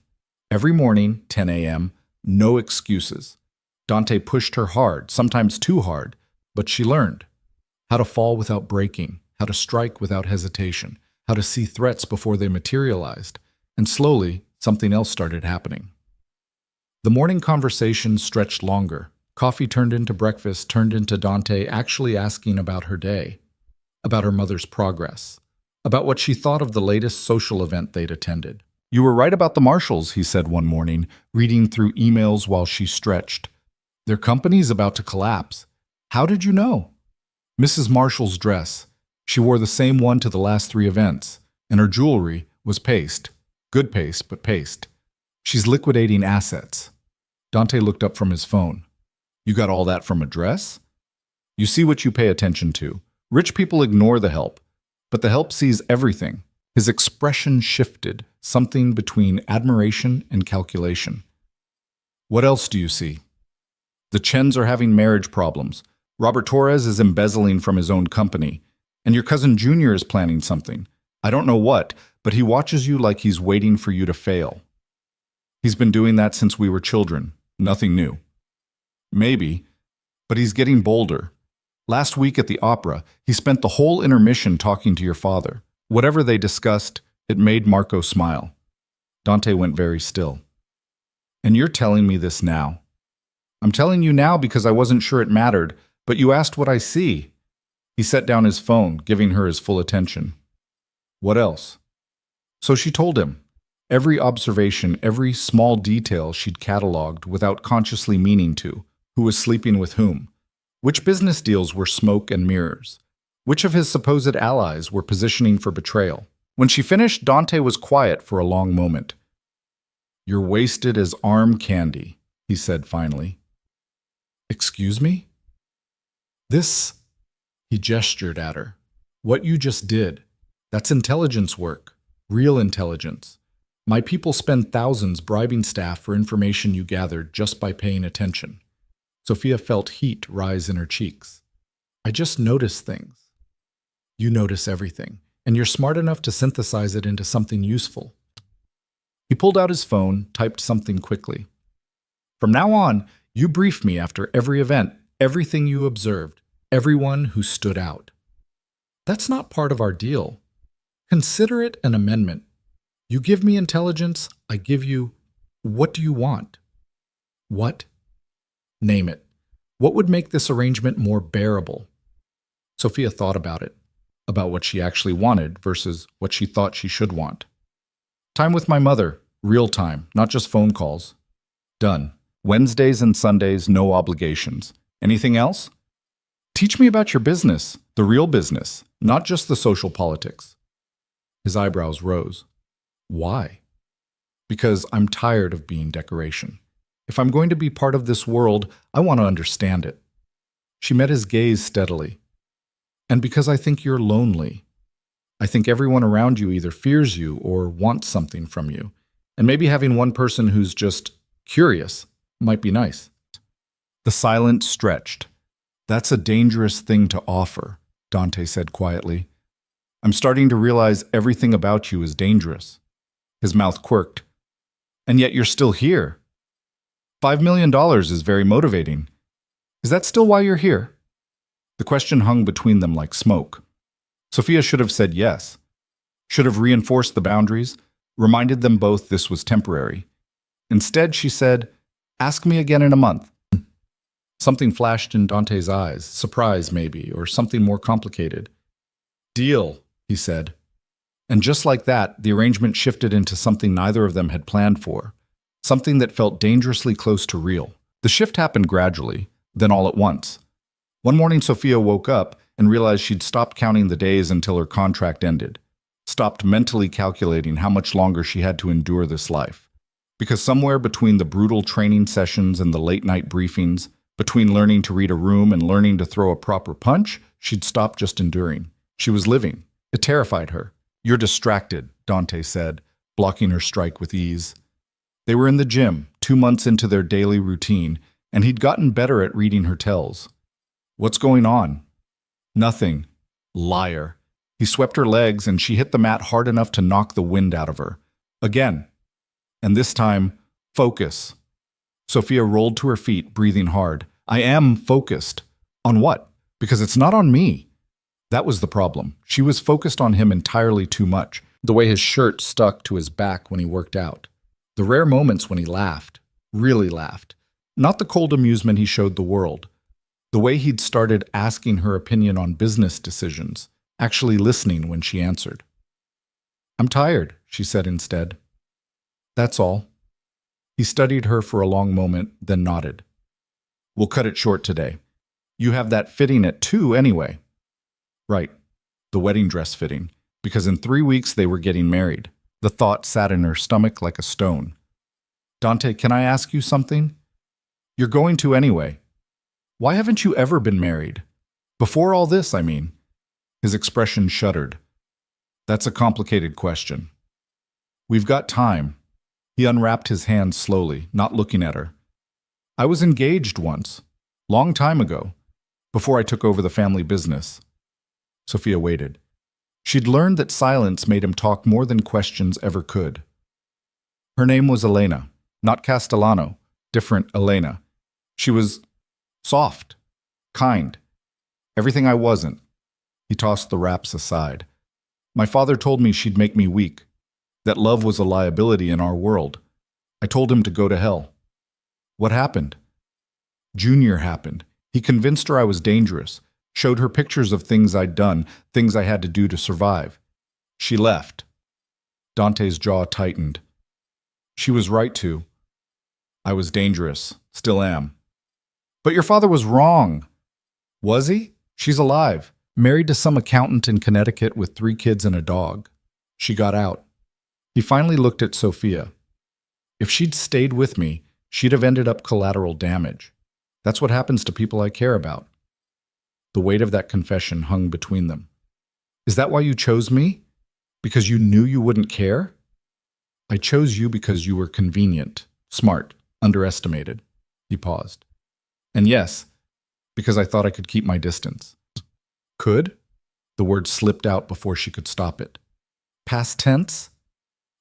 Every morning, 10 a.m., no excuses. Dante pushed her hard, sometimes too hard, but she learned how to fall without breaking, how to strike without hesitation, how to see threats before they materialized, and slowly, something else started happening. The morning conversation stretched longer. Coffee turned into breakfast, turned into Dante actually asking about her day, about her mother's progress, about what she thought of the latest social event they'd attended. You were right about the Marshalls, he said one morning, reading through emails while she stretched. Their company's about to collapse. How did you know? Mrs. Marshall's dress. She wore the same one to the last 3 events, and her jewelry was paste. Good paste, but paste. She's liquidating assets. Dante looked up from his phone. You got all that from a dress? You see what you pay attention to. Rich people ignore the help, but the help sees everything. His expression shifted, something between admiration and calculation. What else do you see? The Chens are having marriage problems. Robert Torres is embezzling from his own company. And your cousin Junior is planning something. I don't know what, but he watches you like he's waiting for you to fail. He's been doing that since we were children. Nothing new. Maybe, but he's getting bolder. Last week at the opera, he spent the whole intermission talking to your father. Whatever they discussed, it made Marco smile. Dante went very still. And you're telling me this now? I'm telling you now because I wasn't sure it mattered, but you asked what I see. He set down his phone, giving her his full attention. What else? So she told him. Every observation, every small detail she'd catalogued without consciously meaning to. Who was sleeping with whom? Which business deals were smoke and mirrors? Which of his supposed allies were positioning for betrayal? When she finished, Dante was quiet for a long moment. You're wasted as arm candy, he said finally. Excuse me? This, he gestured at her. What you just did, that's intelligence work, real intelligence. My people spend thousands bribing staff for information you gathered just by paying attention. Sophia felt heat rise in her cheeks. I just notice things. You notice everything, and you're smart enough to synthesize it into something useful. He pulled out his phone, typed something quickly. From now on, you brief me after every event, everything you observed, everyone who stood out. That's not part of our deal. Consider it an amendment. You give me intelligence, I give you... What do you want? What? Name it. What would make this arrangement more bearable? Sophia thought about it, about what she actually wanted versus what she thought she should want. Time with my mother, real time, not just phone calls. Done. Wednesdays and Sundays, no obligations. Anything else? Teach me about your business, the real business, not just the social politics. His eyebrows rose. Why? Because I'm tired of being decoration. If I'm going to be part of this world, I want to understand it. She met his gaze steadily. And because I think you're lonely. I think everyone around you either fears you or wants something from you. And maybe having one person who's just curious might be nice. The silence stretched. That's a dangerous thing to offer, Dante said quietly. I'm starting to realize everything about you is dangerous. His mouth quirked. And yet you're still here. $5 million is very motivating. Is that still why you're here? The question hung between them like smoke. Sophia should have said yes. Should have reinforced the boundaries, reminded them both this was temporary. Instead, she said, ask me again in a month. Something flashed in Dante's eyes, surprise maybe, or something more complicated. Deal, he said. And just like that, the arrangement shifted into something neither of them had planned for. Something that felt dangerously close to real. The shift happened gradually, then all at once. One morning, Sophia woke up and realized she'd stopped counting the days until her contract ended. Stopped mentally calculating how much longer she had to endure this life. Because somewhere between the brutal training sessions and the late-night briefings, between learning to read a room and learning to throw a proper punch, she'd stopped just enduring. She was living. It terrified her. You're distracted, Dante said, blocking her strike with ease. They were in the gym, 2 months into their daily routine, and he'd gotten better at reading her tells. What's going on? Nothing. Liar. He swept her legs and she hit the mat hard enough to knock the wind out of her. Again. And this time, focus. Sophia rolled to her feet, breathing hard. I am focused. On what? Because it's not on me. That was the problem. She was focused on him entirely too much. The way his shirt stuck to his back when he worked out. The rare moments when he laughed. Really laughed. Not the cold amusement he showed the world. The way he'd started asking her opinion on business decisions, actually listening when she answered. I'm tired, she said instead. That's all. He studied her for a long moment, then nodded. We'll cut it short today. You have that fitting at 2 anyway. Right, the wedding dress fitting, because in 3 weeks they were getting married. The thought sat in her stomach like a stone. Dante, can I ask you something? You're going to anyway. Why haven't you ever been married? Before all this, I mean. His expression shuddered. That's a complicated question. We've got time. He unwrapped his hands slowly, not looking at her. I was engaged once, long time ago, before I took over the family business. Sophia waited. She'd learned that silence made him talk more than questions ever could. Her name was Elena, not Castellano, different Elena. She was soft, kind, everything I wasn't. He tossed the wraps aside. My father told me she'd make me weak, that love was a liability in our world. I told him to go to hell. What happened? Junior happened. He convinced her I was dangerous, showed her pictures of things I'd done, things I had to do to survive. She left. Dante's jaw tightened. She was right to. I was dangerous, still am. But your father was wrong. Was he? She's alive, married to some accountant in Connecticut with 3 kids and a dog. She got out. He finally looked at Sophia. If she'd stayed with me, she'd have ended up collateral damage. That's what happens to people I care about. The weight of that confession hung between them. Is that why you chose me? Because you knew you wouldn't care? I chose you because you were convenient, smart, underestimated. He paused. And yes, because I thought I could keep my distance. Could? The word slipped out before she could stop it. Past tense?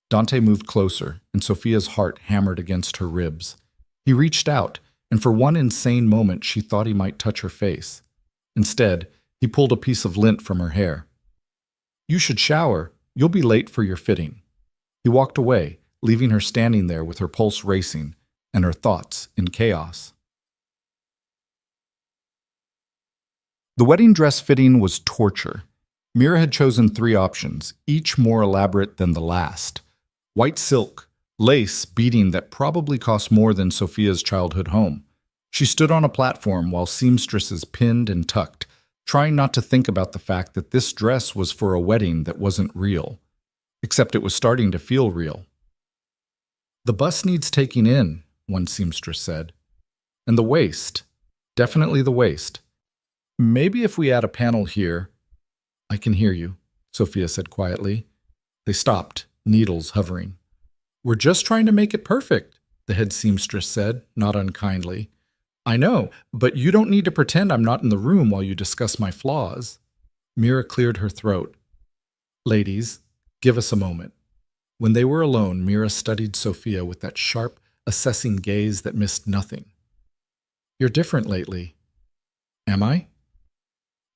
Dante moved closer, and Sophia's heart hammered against her ribs. He reached out, and for one insane moment she thought he might touch her face. Instead, he pulled a piece of lint from her hair. You should shower. You'll be late for your fitting. He walked away, leaving her standing there with her pulse racing and her thoughts in chaos. The wedding dress fitting was torture. Mira had chosen 3 options, each more elaborate than the last. White silk, lace beading that probably cost more than Sophia's childhood home. She stood on a platform while seamstresses pinned and tucked, trying not to think about the fact that this dress was for a wedding that wasn't real. Except it was starting to feel real. The bust needs taking in, one seamstress said. And the waist. Definitely the waist. Maybe if we add a panel here. I can hear you, Sophia said quietly. They stopped, needles hovering. We're just trying to make it perfect, the head seamstress said, not unkindly. I know, but you don't need to pretend I'm not in the room while you discuss my flaws. Mira cleared her throat. Ladies, give us a moment. When they were alone, Mira studied Sophia with that sharp, assessing gaze that missed nothing. You're different lately. Am I?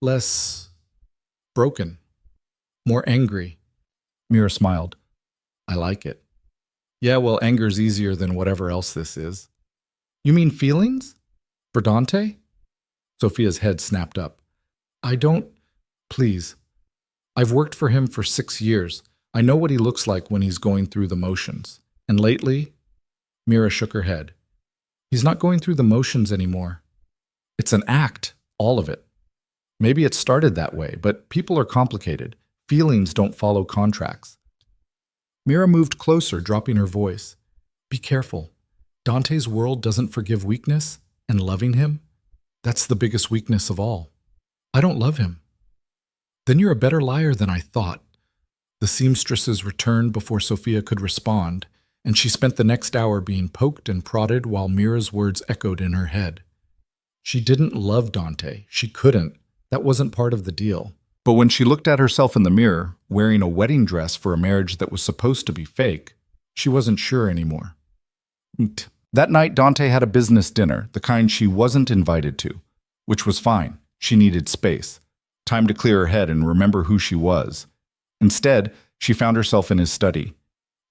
Less broken. More angry. Mira smiled. I like it. Yeah, well, anger's easier than whatever else this is. You mean feelings? For Dante? Sophia's head snapped up. I don't... Please. I've worked for him for 6 years. I know what he looks like when he's going through the motions. And lately... Mira shook her head. He's not going through the motions anymore. It's an act, all of it. Maybe it started that way, but people are complicated. Feelings don't follow contracts. Mira moved closer, dropping her voice. Be careful. Dante's world doesn't forgive weakness, and loving him, that's the biggest weakness of all. I don't love him. Then you're a better liar than I thought. The seamstresses returned before Sophia could respond, and she spent the next hour being poked and prodded while Mira's words echoed in her head. She didn't love Dante. She couldn't. That wasn't part of the deal. But when she looked at herself in the mirror, wearing a wedding dress for a marriage that was supposed to be fake, she wasn't sure anymore. That night, Dante had a business dinner, the kind she wasn't invited to, which was fine. She needed space, time to clear her head and remember who she was. Instead, she found herself in his study.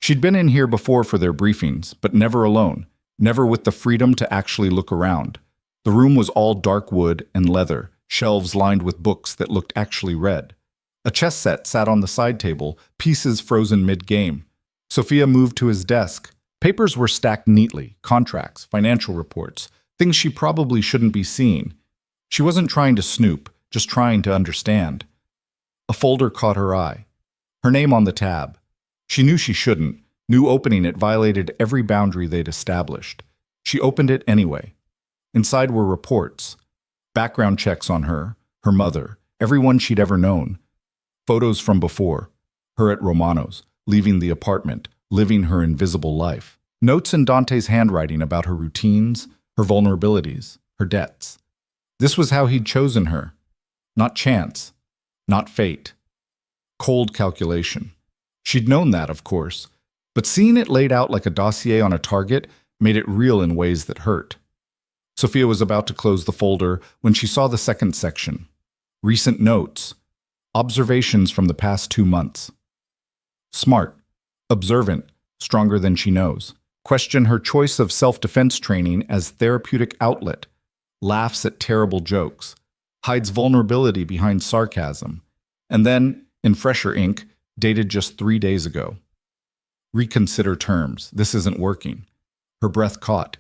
She'd been in here before for their briefings, but never alone, never with the freedom to actually look around. The room was all dark wood and leather, shelves lined with books that looked actually read. A chess set sat on the side table, pieces frozen mid-game. Sophia moved to his desk. Papers were stacked neatly, contracts, financial reports, things she probably shouldn't be seeing. She wasn't trying to snoop, just trying to understand. A folder caught her eye. Her name on the tab. She knew she shouldn't, knew opening it violated every boundary they'd established. She opened it anyway. Inside were reports, background checks on her mother, everyone she'd ever known. Photos from before, her at Romano's, leaving the apartment, living her invisible life. Notes in Dante's handwriting about her routines, her vulnerabilities, her debts. This was how he'd chosen her. Not chance, not fate. Cold calculation. She'd known that, of course, but seeing it laid out like a dossier on a target made it real in ways that hurt. Sophia was about to close the folder when she saw the second section. Recent notes. Observations from the past 2 months. Smart. Observant. Stronger than she knows. Question her choice of self-defense training as therapeutic outlet. Laughs at terrible jokes. Hides vulnerability behind sarcasm. And then, in fresher ink, dated just 3 days ago. Reconsider terms. This isn't working. Her breath caught.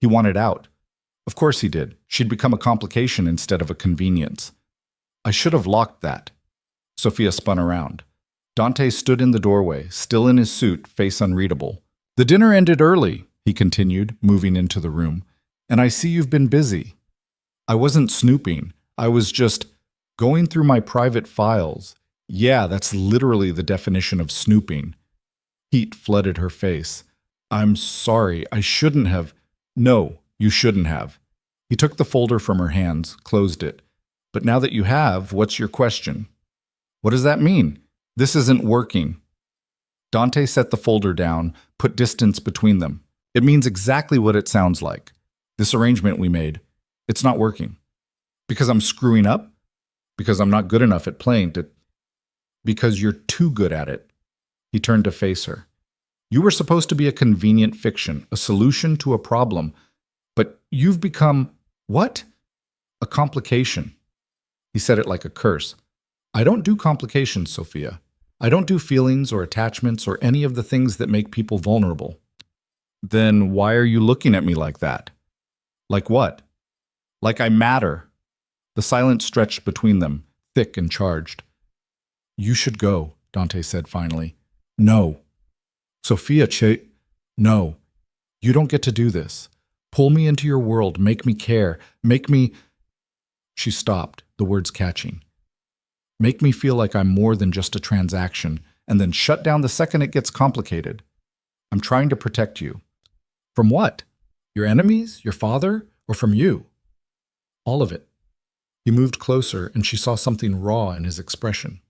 He wanted out. Of course he did. She'd become a complication instead of a convenience. I should have locked that. Sophia spun around. Dante stood in the doorway, still in his suit, face unreadable. The dinner ended early, he continued, moving into the room. And I see you've been busy. I wasn't snooping. I was just going through my private files. Yeah, that's literally the definition of snooping. Heat flooded her face. I'm sorry, I shouldn't have. No, you shouldn't have. He took the folder from her hands, closed it. But now that you have, what's your question? What does that mean? This isn't working. Dante set the folder down, put distance between them. It means exactly what it sounds like. This arrangement we made, it's not working. Because I'm screwing up? Because I'm not good enough at playing to... Because you're too good at it. He turned to face her. You were supposed to be a convenient fiction, a solution to a problem. But you've become... What? A complication. He said it like a curse. I don't do complications, Sophia. I don't do feelings or attachments or any of the things that make people vulnerable. Then why are you looking at me like that? Like what? Like I matter. The silence stretched between them, thick and charged. You should go, Dante said finally. No. Sophia No. You don't get to do this. Pull me into your world, make me care, make me... She stopped, the words catching. Make me feel like I'm more than just a transaction, and then shut down the second it gets complicated. I'm trying to protect you. From what? Your enemies? Your father? Or from you? All of it. He moved closer, and she saw something raw in his expression.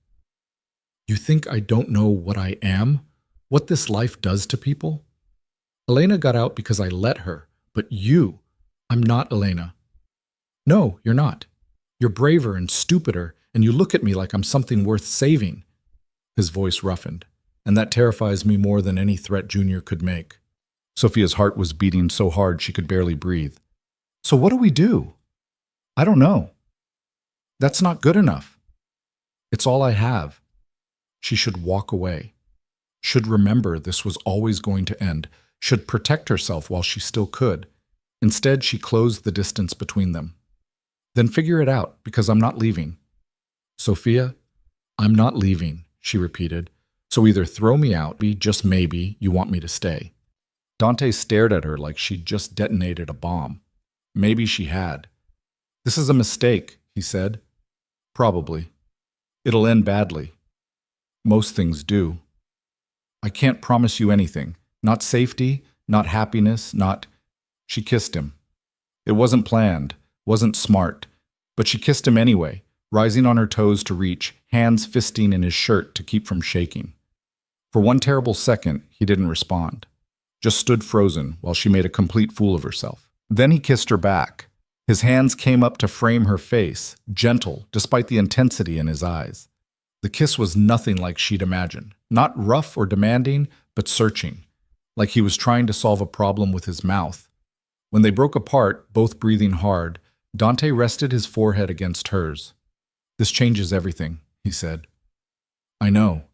You think I don't know what I am? What this life does to people? Elena got out because I let her, but you, I'm not Elena. No, you're not. You're braver and stupider, and you look at me like I'm something worth saving. His voice roughened, and that terrifies me more than any threat Junior could make. Sophia's heart was beating so hard she could barely breathe. So what do we do? I don't know. That's not good enough. It's all I have. She should walk away. Should remember this was always going to end. Should protect herself while she still could. Instead, she closed the distance between them. Then figure it out, because I'm not leaving. Sophia, I'm not leaving, she repeated. So either throw me out, just maybe you want me to stay. Dante stared at her like she'd just detonated a bomb. Maybe she had. This is a mistake, he said. Probably. It'll end badly. Most things do. I can't promise you anything. Not safety, not happiness, not... She kissed him. It wasn't planned, wasn't smart, but she kissed him anyway, rising on her toes to reach, hands fisting in his shirt to keep from shaking. For one terrible second, he didn't respond, just stood frozen while she made a complete fool of herself. Then he kissed her back. His hands came up to frame her face, gentle, despite the intensity in his eyes. The kiss was nothing like she'd imagined, not rough or demanding, but searching, like he was trying to solve a problem with his mouth. When they broke apart, both breathing hard, Dante rested his forehead against hers. This changes everything, he said. I know.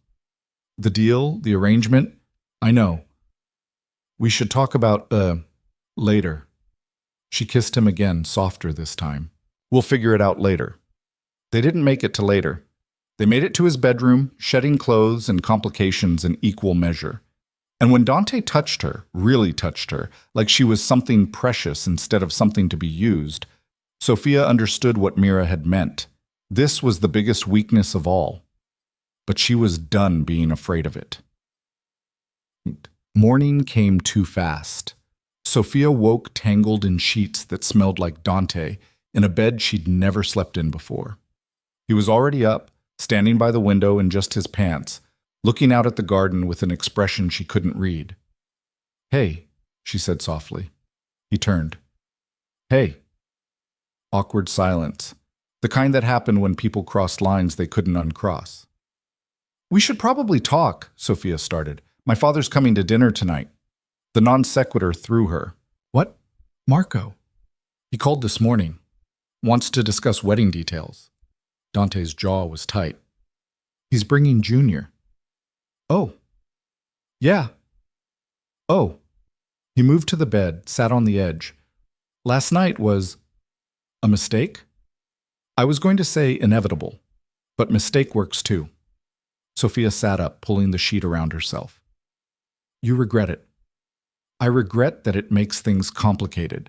The deal, the arrangement, I know. We should talk about, later. She kissed him again, softer this time. We'll figure it out later. They didn't make it to later. They made it to his bedroom, shedding clothes and complications in equal measure. And when Dante touched her, really touched her, like she was something precious instead of something to be used, Sophia understood what Mira had meant. This was the biggest weakness of all. But she was done being afraid of it. Morning came too fast. Sophia woke tangled in sheets that smelled like Dante, in a bed she'd never slept in before. He was already up, standing by the window in just his pants, looking out at the garden with an expression she couldn't read. "Hey," she said softly. He turned. "Hey." Awkward silence, the kind that happened when people crossed lines they couldn't uncross. "We should probably talk," Sophia started. "My father's coming to dinner tonight." The non sequitur threw her. "What? Marco?" "He called this morning. Wants to discuss wedding details." Dante's jaw was tight. "He's bringing Junior." "Oh. Yeah. Oh." He moved to the bed, sat on the edge. "Last night was a mistake? I was going to say inevitable, but mistake works too." Sophia sat up, pulling the sheet around herself. "You regret it." "I regret that it makes things complicated,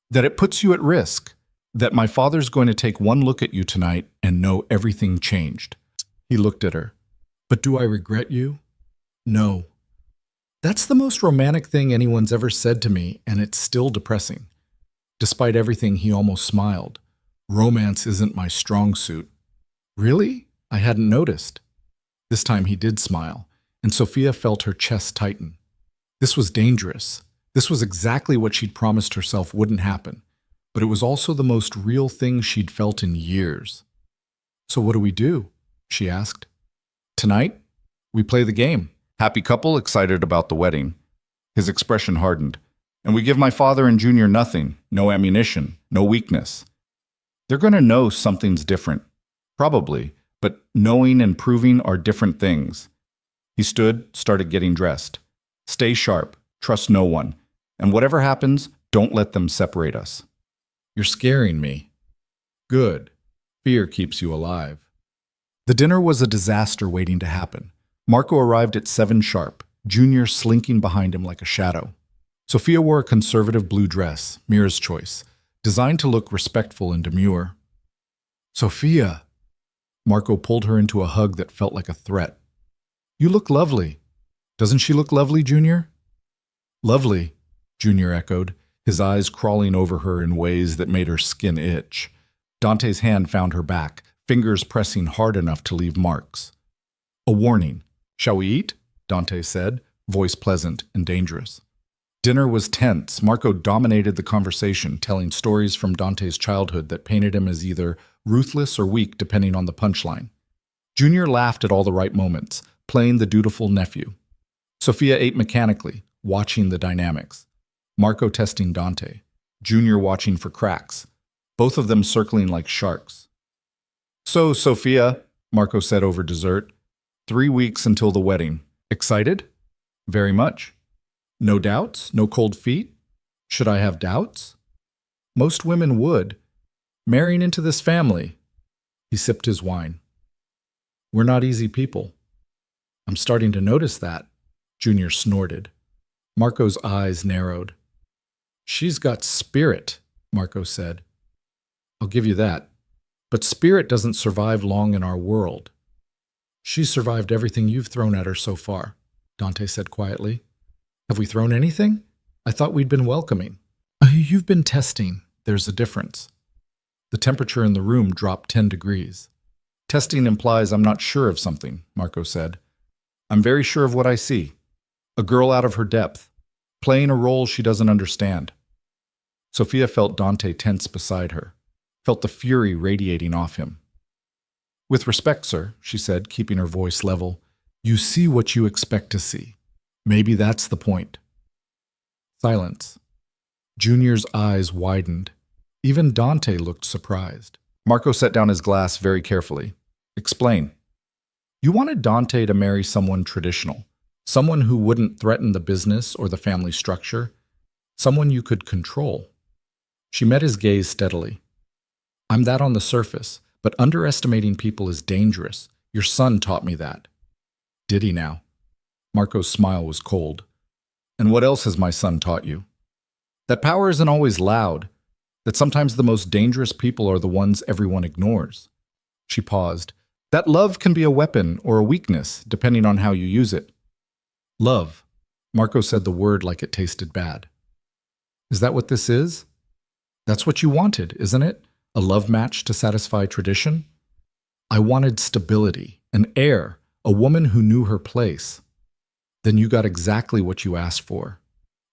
that it puts you at risk, that my father's going to take one look at you tonight and know everything changed." He looked at her. "But do I regret you? No. That's the most romantic thing anyone's ever said to me, and it's still depressing." Despite everything, he almost smiled. "Romance isn't my strong suit." "Really? I hadn't noticed." This time he did smile, and Sophia felt her chest tighten. This was dangerous. This was exactly what she'd promised herself wouldn't happen, but it was also the most real thing she'd felt in years. "So what do we do?" she asked. "Tonight, we play the game." Happy couple, excited about the wedding. His expression hardened. "And we give my father and Junior nothing, no ammunition, no weakness. They're going to know something's different. Probably, but knowing and proving are different things." He stood, started getting dressed. "Stay sharp, trust no one, and whatever happens, don't let them separate us." "You're scaring me." "Good. Fear keeps you alive." The dinner was a disaster waiting to happen. Marco arrived at 7 sharp, Junior slinking behind him like a shadow. Sophia wore a conservative blue dress, Mira's choice, designed to look respectful and demure. "Sophia!" Marco pulled her into a hug that felt like a threat. "You look lovely." "Doesn't she look lovely, Junior?" "Lovely," Junior echoed, his eyes crawling over her in ways that made her skin itch. Dante's hand found her back, fingers pressing hard enough to leave marks. "A warning. Shall we eat?" Dante said, voice pleasant and dangerous. Dinner was tense. Marco dominated the conversation, telling stories from Dante's childhood that painted him as either ruthless or weak depending on the punchline. Junior laughed at all the right moments, playing the dutiful nephew. Sophia ate mechanically, watching the dynamics. Marco testing Dante, Junior watching for cracks, both of them circling like sharks. "So, Sophia," Marco said over dessert, 3 weeks until the wedding. Excited?" "Very much." "No doubts? No cold feet?" "Should I have doubts?" "Most women would. Marrying into this family." He sipped his wine. "We're not easy people." "I'm starting to notice that," Junior snorted. Marco's eyes narrowed. "She's got spirit," Marco said. "I'll give you that. But spirit doesn't survive long in our world." "She's survived everything you've thrown at her so far," Dante said quietly. "Have we thrown anything? I thought we'd been welcoming." "You've been testing. There's a difference." The temperature in the room dropped 10 degrees. "Testing implies I'm not sure of something," Marco said. "I'm very sure of what I see. A girl out of her depth, playing a role she doesn't understand." Sophia felt Dante tense beside her, felt the fury radiating off him. "With respect, sir," she said, keeping her voice level, "you see what you expect to see. Maybe that's the point." Silence. Junior's eyes widened. Even Dante looked surprised. Marco set down his glass very carefully. "Explain." "You wanted Dante to marry someone traditional, someone who wouldn't threaten the business or the family structure, someone you could control." She met his gaze steadily. "I'm that on the surface, but underestimating people is dangerous. Your son taught me that." "Did he now?" Marco's smile was cold. "And what else has my son taught you?" "That power isn't always loud, that sometimes the most dangerous people are the ones everyone ignores." She paused. "That love can be a weapon or a weakness, depending on how you use it." "Love." Marco said the word like it tasted bad. "Is that what this is? That's what you wanted, isn't it? A love match to satisfy tradition?" I wanted stability, an heir, a woman who knew her place. Then you got exactly what you asked for.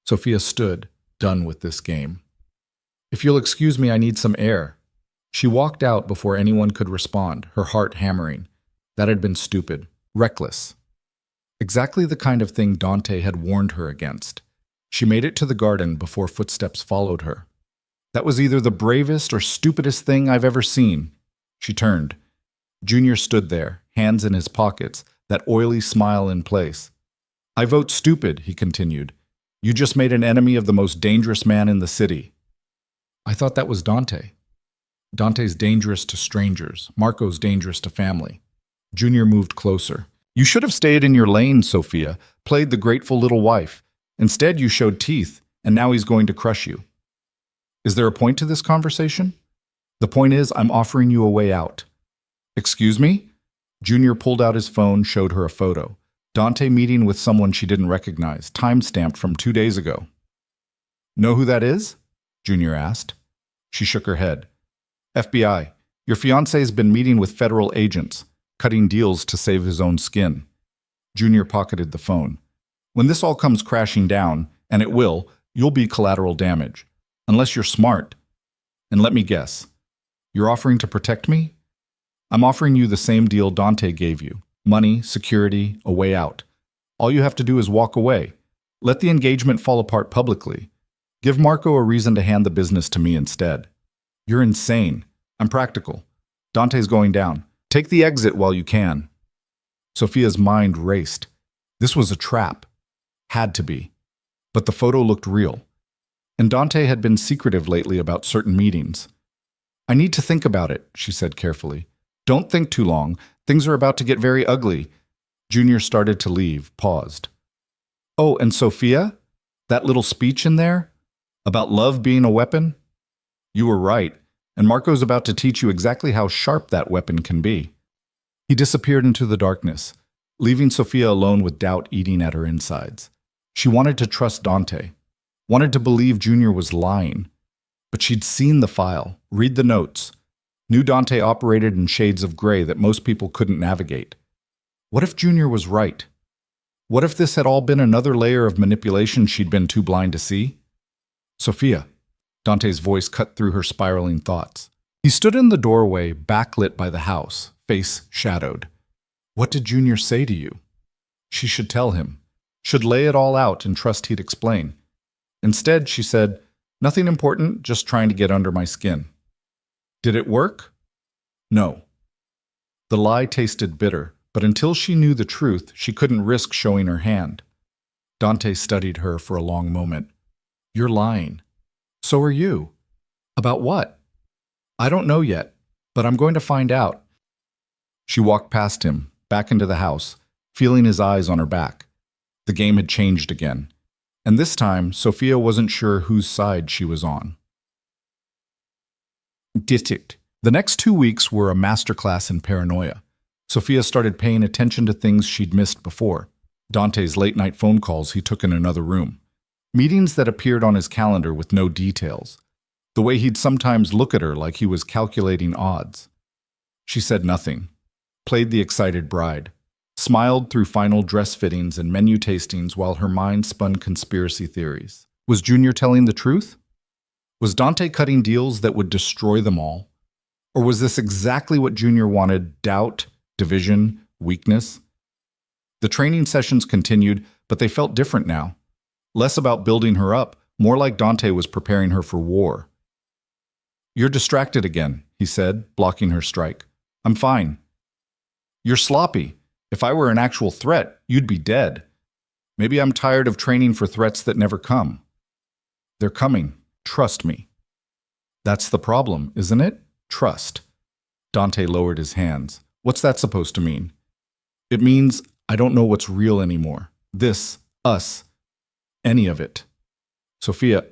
Sophia stood, done with this game. If you'll excuse me, I need some air. She walked out before anyone could respond, her heart hammering. That had been stupid, reckless. Exactly the kind of thing Dante had warned her against. She made it to the garden before footsteps followed her. That was either the bravest or stupidest thing I've ever seen. She turned. Junior stood there, hands in his pockets, that oily smile in place. I vote stupid, he continued. You just made an enemy of the most dangerous man in the city. I thought that was Dante. Dante's dangerous to strangers. Marco's dangerous to family. Junior moved closer. You should have stayed in your lane, Sophia, played the grateful little wife. Instead, you showed teeth, and now he's going to crush you. Is there a point to this conversation? The point is, I'm offering you a way out. Excuse me? Junior pulled out his phone, showed her a photo. Dante meeting with someone she didn't recognize, time-stamped from 2 days ago. Know who that is? Junior asked. She shook her head. FBI, your fiancé's been meeting with federal agents, cutting deals to save his own skin. Junior pocketed the phone. When this all comes crashing down, and it will, you'll be collateral damage. Unless you're smart. And let me guess. You're offering to protect me? I'm offering you the same deal Dante gave you. Money, security, a way out. All you have to do is walk away. Let the engagement fall apart publicly. Give Marco a reason to hand the business to me instead. You're insane. I'm practical. Dante's going down. Take the exit while you can. Sophia's mind raced. This was a trap. Had to be. But the photo looked real. And Dante had been secretive lately about certain meetings. I need to think about it, she said carefully. Don't think too long. Things are about to get very ugly. Junior started to leave, paused. Oh, and Sophia? That little speech in there? About love being a weapon? You were right, and Marco's about to teach you exactly how sharp that weapon can be. He disappeared into the darkness, leaving Sophia alone with doubt eating at her insides. She wanted to trust Dante, wanted to believe Junior was lying. But she'd seen the file, read the notes, knew Dante operated in shades of gray that most people couldn't navigate. What if Junior was right? What if this had all been another layer of manipulation she'd been too blind to see? Sophia. Dante's voice cut through her spiraling thoughts. He stood in the doorway, backlit by the house, face shadowed. What did Junior say to you? She should tell him, should lay it all out and trust he'd explain. Instead, she said, nothing important, just trying to get under my skin. Did it work? No. The lie tasted bitter, but until she knew the truth, she couldn't risk showing her hand. Dante studied her for a long moment. You're lying. So are you. About what? I don't know yet, but I'm going to find out. She walked past him, back into the house, feeling his eyes on her back. The game had changed again. And this time, Sophia wasn't sure whose side she was on. District. The next 2 weeks were a masterclass in paranoia. Sophia started paying attention to things she'd missed before. Dante's late-night phone calls he took in another room. Meetings that appeared on his calendar with no details. The way he'd sometimes look at her like he was calculating odds. She said nothing. Played the excited bride. Smiled through final dress fittings and menu tastings while her mind spun conspiracy theories. Was Junior telling the truth? Was Dante cutting deals that would destroy them all? Or was this exactly what Junior wanted? Doubt, division, weakness? The training sessions continued, but they felt different now. Less about building her up, more like Dante was preparing her for war. You're distracted again, he said, blocking her strike. I'm fine. You're sloppy. If I were an actual threat, you'd be dead. Maybe I'm tired of training for threats that never come. They're coming. Trust me. That's the problem, isn't it? Trust. Dante lowered his hands. What's that supposed to mean? It means I don't know what's real anymore. This, us, any of it. Sophia,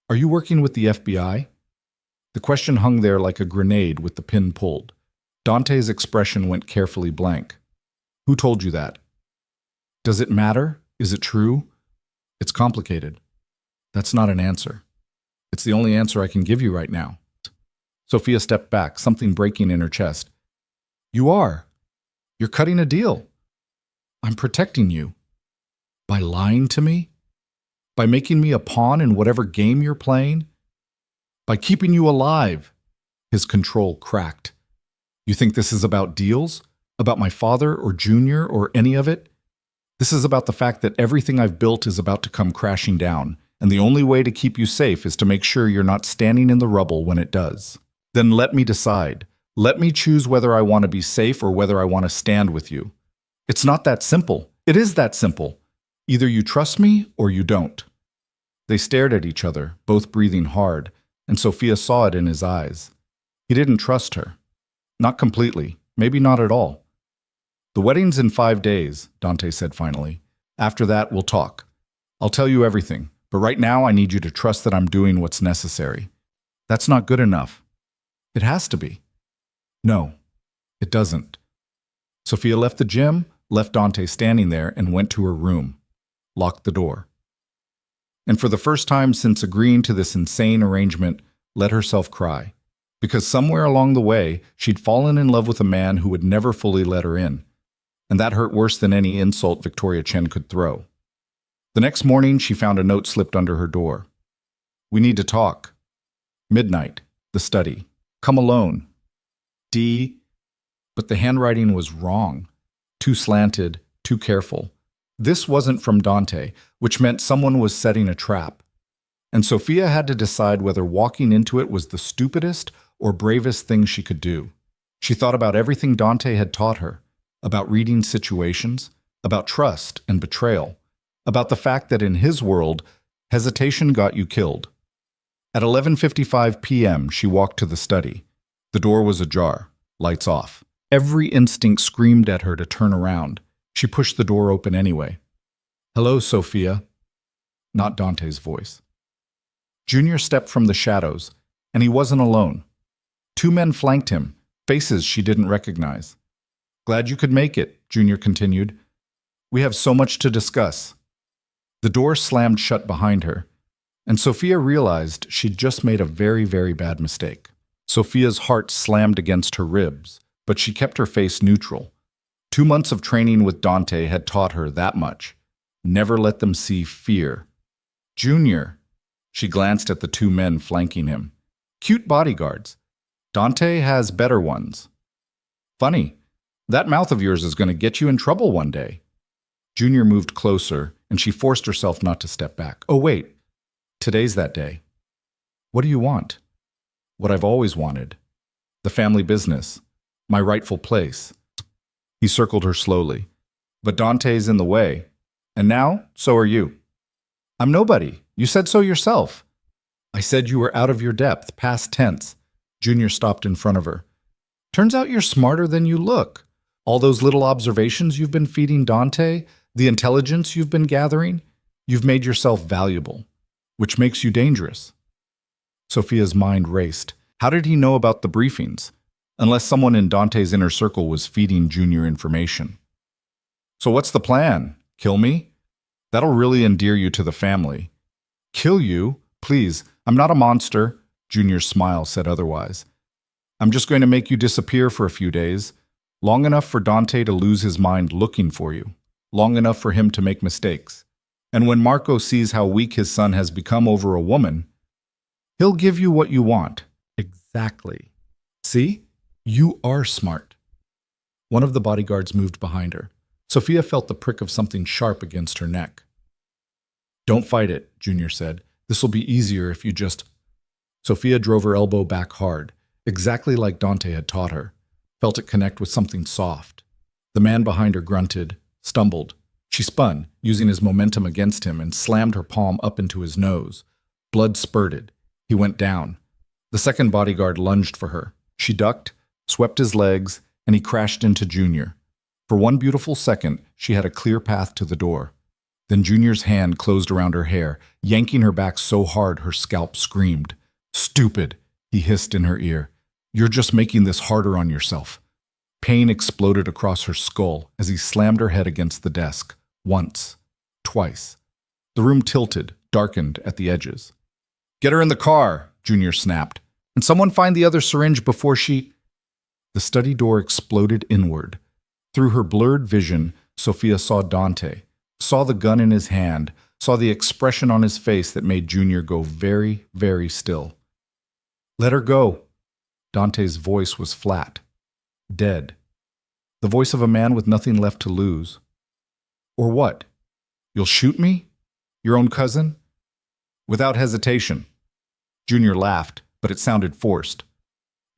are you working with the FBI? The question hung there like a grenade with the pin pulled. Dante's expression went carefully blank. Who told you that? Does it matter? Is it true? It's complicated. That's not an answer. It's the only answer I can give you right now. Sophia stepped back, something breaking in her chest. You are. You're cutting a deal. I'm protecting you. By lying to me? By making me a pawn in whatever game you're playing? By keeping you alive? His control cracked. You think this is about deals? About my father or Junior or any of it? This is about the fact that everything I've built is about to come crashing down, and the only way to keep you safe is to make sure you're not standing in the rubble when it does. Then let me decide. Let me choose whether I want to be safe or whether I want to stand with you. It's not that simple. It is that simple. Either you trust me or you don't. They stared at each other, both breathing hard, and Sophia saw it in his eyes. He didn't trust her. Not completely, maybe not at all. The wedding's in 5 days, Dante said finally. After that, we'll talk. I'll tell you everything, but right now I need you to trust that I'm doing what's necessary. That's not good enough. It has to be. No, it doesn't. Sophia left the gym, left Dante standing there, and went to her room. Locked the door. And for the first time since agreeing to this insane arrangement, let herself cry. Because somewhere along the way, she'd fallen in love with a man who would never fully let her in. And that hurt worse than any insult Victoria Chen could throw. The next morning, she found a note slipped under her door. We need to talk. Midnight, the study. Come alone. D. But the handwriting was wrong. Too slanted, too careful. This wasn't from Dante, which meant someone was setting a trap. And Sophia had to decide whether walking into it was the stupidest or bravest thing she could do. She thought about everything Dante had taught her, about reading situations, about trust and betrayal, about the fact that in his world, hesitation got you killed. At 11:55 p.m., she walked to the study. The door was ajar, lights off. Every instinct screamed at her to turn around. She pushed the door open anyway. Hello, Sophia. Not Dante's voice. Junior stepped from the shadows, and he wasn't alone. 2 men flanked him, faces she didn't recognize. Glad you could make it, Junior continued. We have so much to discuss. The door slammed shut behind her, and Sophia realized she'd just made a very, very bad mistake. Sophia's heart slammed against her ribs, but she kept her face neutral. 2 months of training with Dante had taught her that much. Never let them see fear. Junior. She glanced at the 2 men flanking him. Cute bodyguards. Dante has better ones. Funny. That mouth of yours is going to get you in trouble one day. Junior moved closer, and she forced herself not to step back. Oh, wait. Today's that day. What do you want? What I've always wanted. The family business. My rightful place. He circled her slowly. But Dante's in the way. And now, so are you. I'm nobody. You said so yourself. I said you were out of your depth, past tense. Junior stopped in front of her. Turns out you're smarter than you look. All those little observations you've been feeding Dante, the intelligence you've been gathering, you've made yourself valuable, which makes you dangerous. Sophia's mind raced. How did he know about the briefings? Unless someone in Dante's inner circle was feeding Junior information. So what's the plan? Kill me? That'll really endear you to the family. Kill you? Please, I'm not a monster. Junior's smile said otherwise. I'm just going to make you disappear for a few days, long enough for Dante to lose his mind looking for you, long enough for him to make mistakes. And when Marco sees how weak his son has become over a woman, he'll give you what you want. Exactly. See? You are smart. One of the bodyguards moved behind her. Sophia felt the prick of something sharp against her neck. Don't fight it, Junior said. This'll be easier if you just... Sophia drove her elbow back hard, exactly like Dante had taught her. Felt it connect with something soft. The man behind her grunted, stumbled. She spun, using his momentum against him, and slammed her palm up into his nose. Blood spurted. He went down. The second bodyguard lunged for her. She ducked, swept his legs, and he crashed into Junior. For one beautiful second, she had a clear path to the door. Then Junior's hand closed around her hair, yanking her back so hard her scalp screamed. Stupid, he hissed in her ear. You're just making this harder on yourself. Pain exploded across her skull as he slammed her head against the desk. Once. Twice. The room tilted, darkened at the edges. Get her in the car, Junior snapped. And someone find the other syringe before she... The study door exploded inward. Through her blurred vision, Sophia saw Dante, saw the gun in his hand, saw the expression on his face that made Junior go very, very still. "Let her go." Dante's voice was flat, dead. The voice of a man with nothing left to lose. "Or what? You'll shoot me? Your own cousin?" "Without hesitation." Junior laughed, but it sounded forced.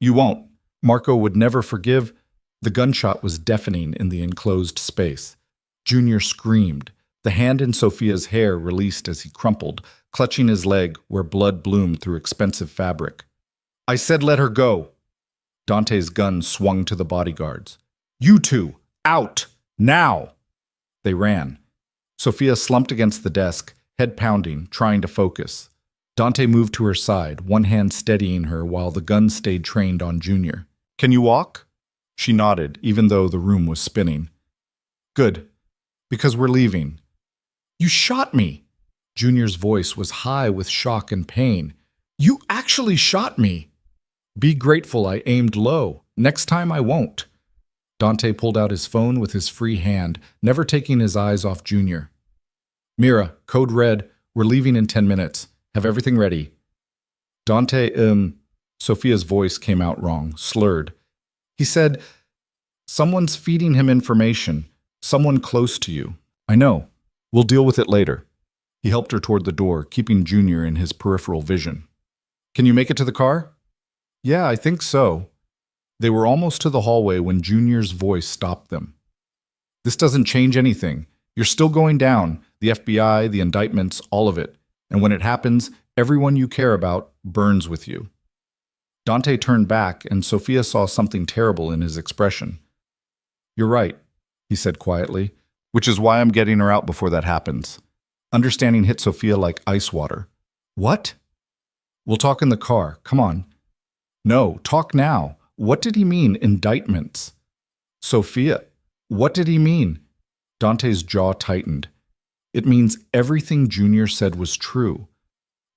"You won't. Marco would never forgive." The gunshot was deafening in the enclosed space. Junior screamed. The hand in Sophia's hair released as he crumpled, clutching his leg where blood bloomed through expensive fabric. "I said let her go." Dante's gun swung to the bodyguards. "You two, out! Now!" They ran. Sophia slumped against the desk, head pounding, trying to focus. Dante moved to her side, one hand steadying her while the gun stayed trained on Junior. "Can you walk?" She nodded, even though the room was spinning. "Good. Because we're leaving." "You shot me!" Junior's voice was high with shock and pain. "You actually shot me!" "Be grateful I aimed low. Next time I won't." Dante pulled out his phone with his free hand, never taking his eyes off Junior. "Mira, code red. We're leaving in 10 minutes. Have everything ready." Dante, Sophia's voice came out wrong, slurred. He said, "Someone's feeding him information. Someone close to you." "I know. We'll deal with it later." He helped her toward the door, keeping Junior in his peripheral vision. "Can you make it to the car?" "Yeah, I think so." They were almost to the hallway when Junior's voice stopped them. "This doesn't change anything. You're still going down. The FBI, the indictments, all of it. And when it happens, everyone you care about burns with you." Dante turned back, and Sophia saw something terrible in his expression. "You're right," he said quietly, "which is why I'm getting her out before that happens." Understanding hit Sophia like ice water. "What?" "We'll talk in the car. Come on." "No, talk now. What did he mean, indictments?" "Sophia, what did he mean?" Dante's jaw tightened. "It means everything Junior said was true.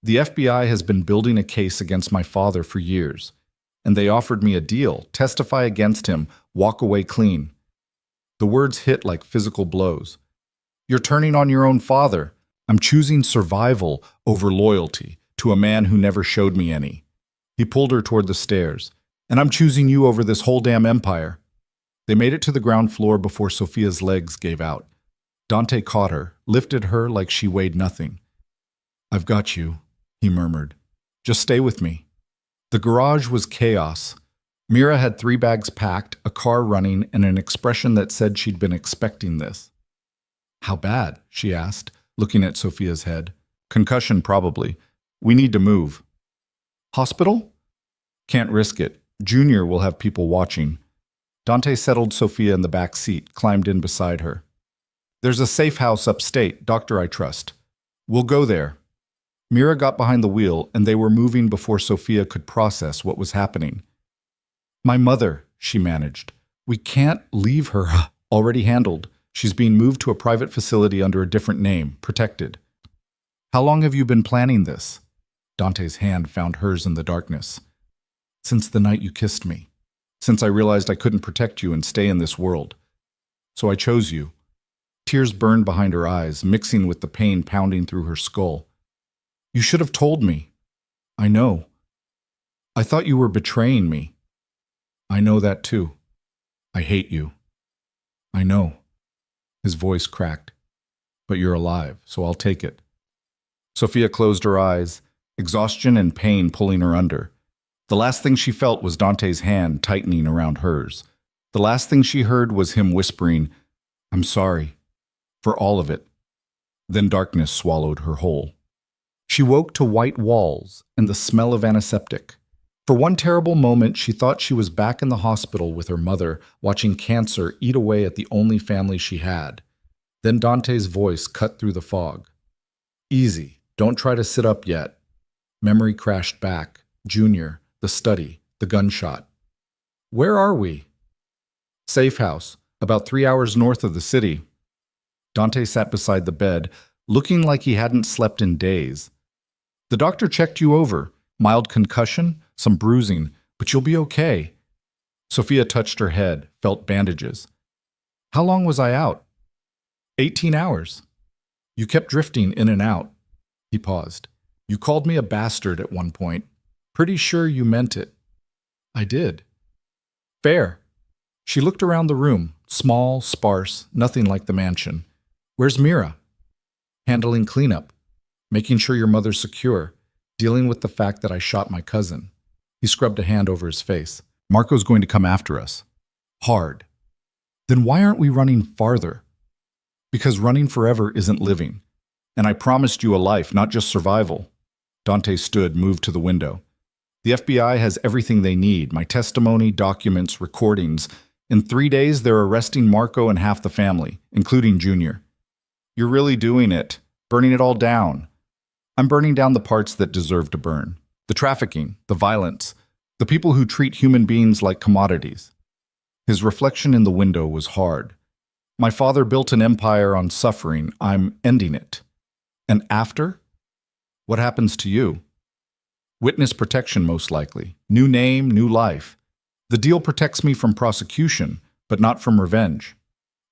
The FBI has been building a case against my father for years, and they offered me a deal, testify against him, walk away clean." The words hit like physical blows. "You're turning on your own father. I'm choosing survival over loyalty to a man who never showed me any." He pulled her toward the stairs. "And I'm choosing you over this whole damn empire." They made it to the ground floor before Sophia's legs gave out. Dante caught her, lifted her like she weighed nothing. "I've got you," he murmured. "Just stay with me." The garage was chaos. Mira had 3 bags packed, a car running, and an expression that said she'd been expecting this. "How bad?" she asked, looking at Sophia's head. "Concussion, probably. We need to move." "Hospital?" "Can't risk it. Junior will have people watching." Dante settled Sophia in the back seat, climbed in beside her. "There's a safe house upstate, doctor I trust. We'll go there." Mira got behind the wheel, and they were moving before Sophia could process what was happening. "My mother," she managed. "We can't leave her already handled. She's being moved to a private facility under a different name, protected." "How long have you been planning this?" Dante's hand found hers in the darkness. "Since the night you kissed me. Since I realized I couldn't protect you and stay in this world. So I chose you." Tears burned behind her eyes, mixing with the pain pounding through her skull. "You should have told me." "I know. I thought you were betraying me." "I know that too. I hate you." "I know." His voice cracked. "But you're alive, so I'll take it." Sophia closed her eyes, exhaustion and pain pulling her under. The last thing she felt was Dante's hand tightening around hers. The last thing she heard was him whispering, "I'm sorry. For all of it." Then darkness swallowed her whole. She woke to white walls and the smell of antiseptic. For one terrible moment, she thought she was back in the hospital with her mother, watching cancer eat away at the only family she had. Then Dante's voice cut through the fog. "Easy. Don't try to sit up yet." Memory crashed back. Junior, the study, the gunshot. "Where are we?" "Safe house, about 3 hours north of the city." Dante sat beside the bed, looking like he hadn't slept in days. "The doctor checked you over. Mild concussion, some bruising, but you'll be okay." Sophia touched her head, felt bandages. How long was I out? 18 hours. You kept drifting in and out. He paused. You called me a bastard at one point. Pretty sure you meant it. I did. Fair. She looked around the room, small, sparse, nothing like the mansion. Where's Mira? Handling cleanup, making sure your mother's secure, dealing with the fact that I shot my cousin. He scrubbed a hand over his face. Marco's going to come after us. Hard. Then why aren't we running farther? Because running forever isn't living. And I promised you a life, not just survival. Dante stood, moved to the window. The FBI has everything they need, my testimony, documents, recordings. In 3 days, they're arresting Marco and half the family, including Junior. You're really doing it, burning it all down. I'm burning down the parts that deserve to burn. The trafficking, the violence, the people who treat human beings like commodities. His reflection in the window was hard. My father built an empire on suffering. I'm ending it. And after? What happens to you? Witness protection, most likely. New name, new life. The deal protects me from prosecution, but not from revenge.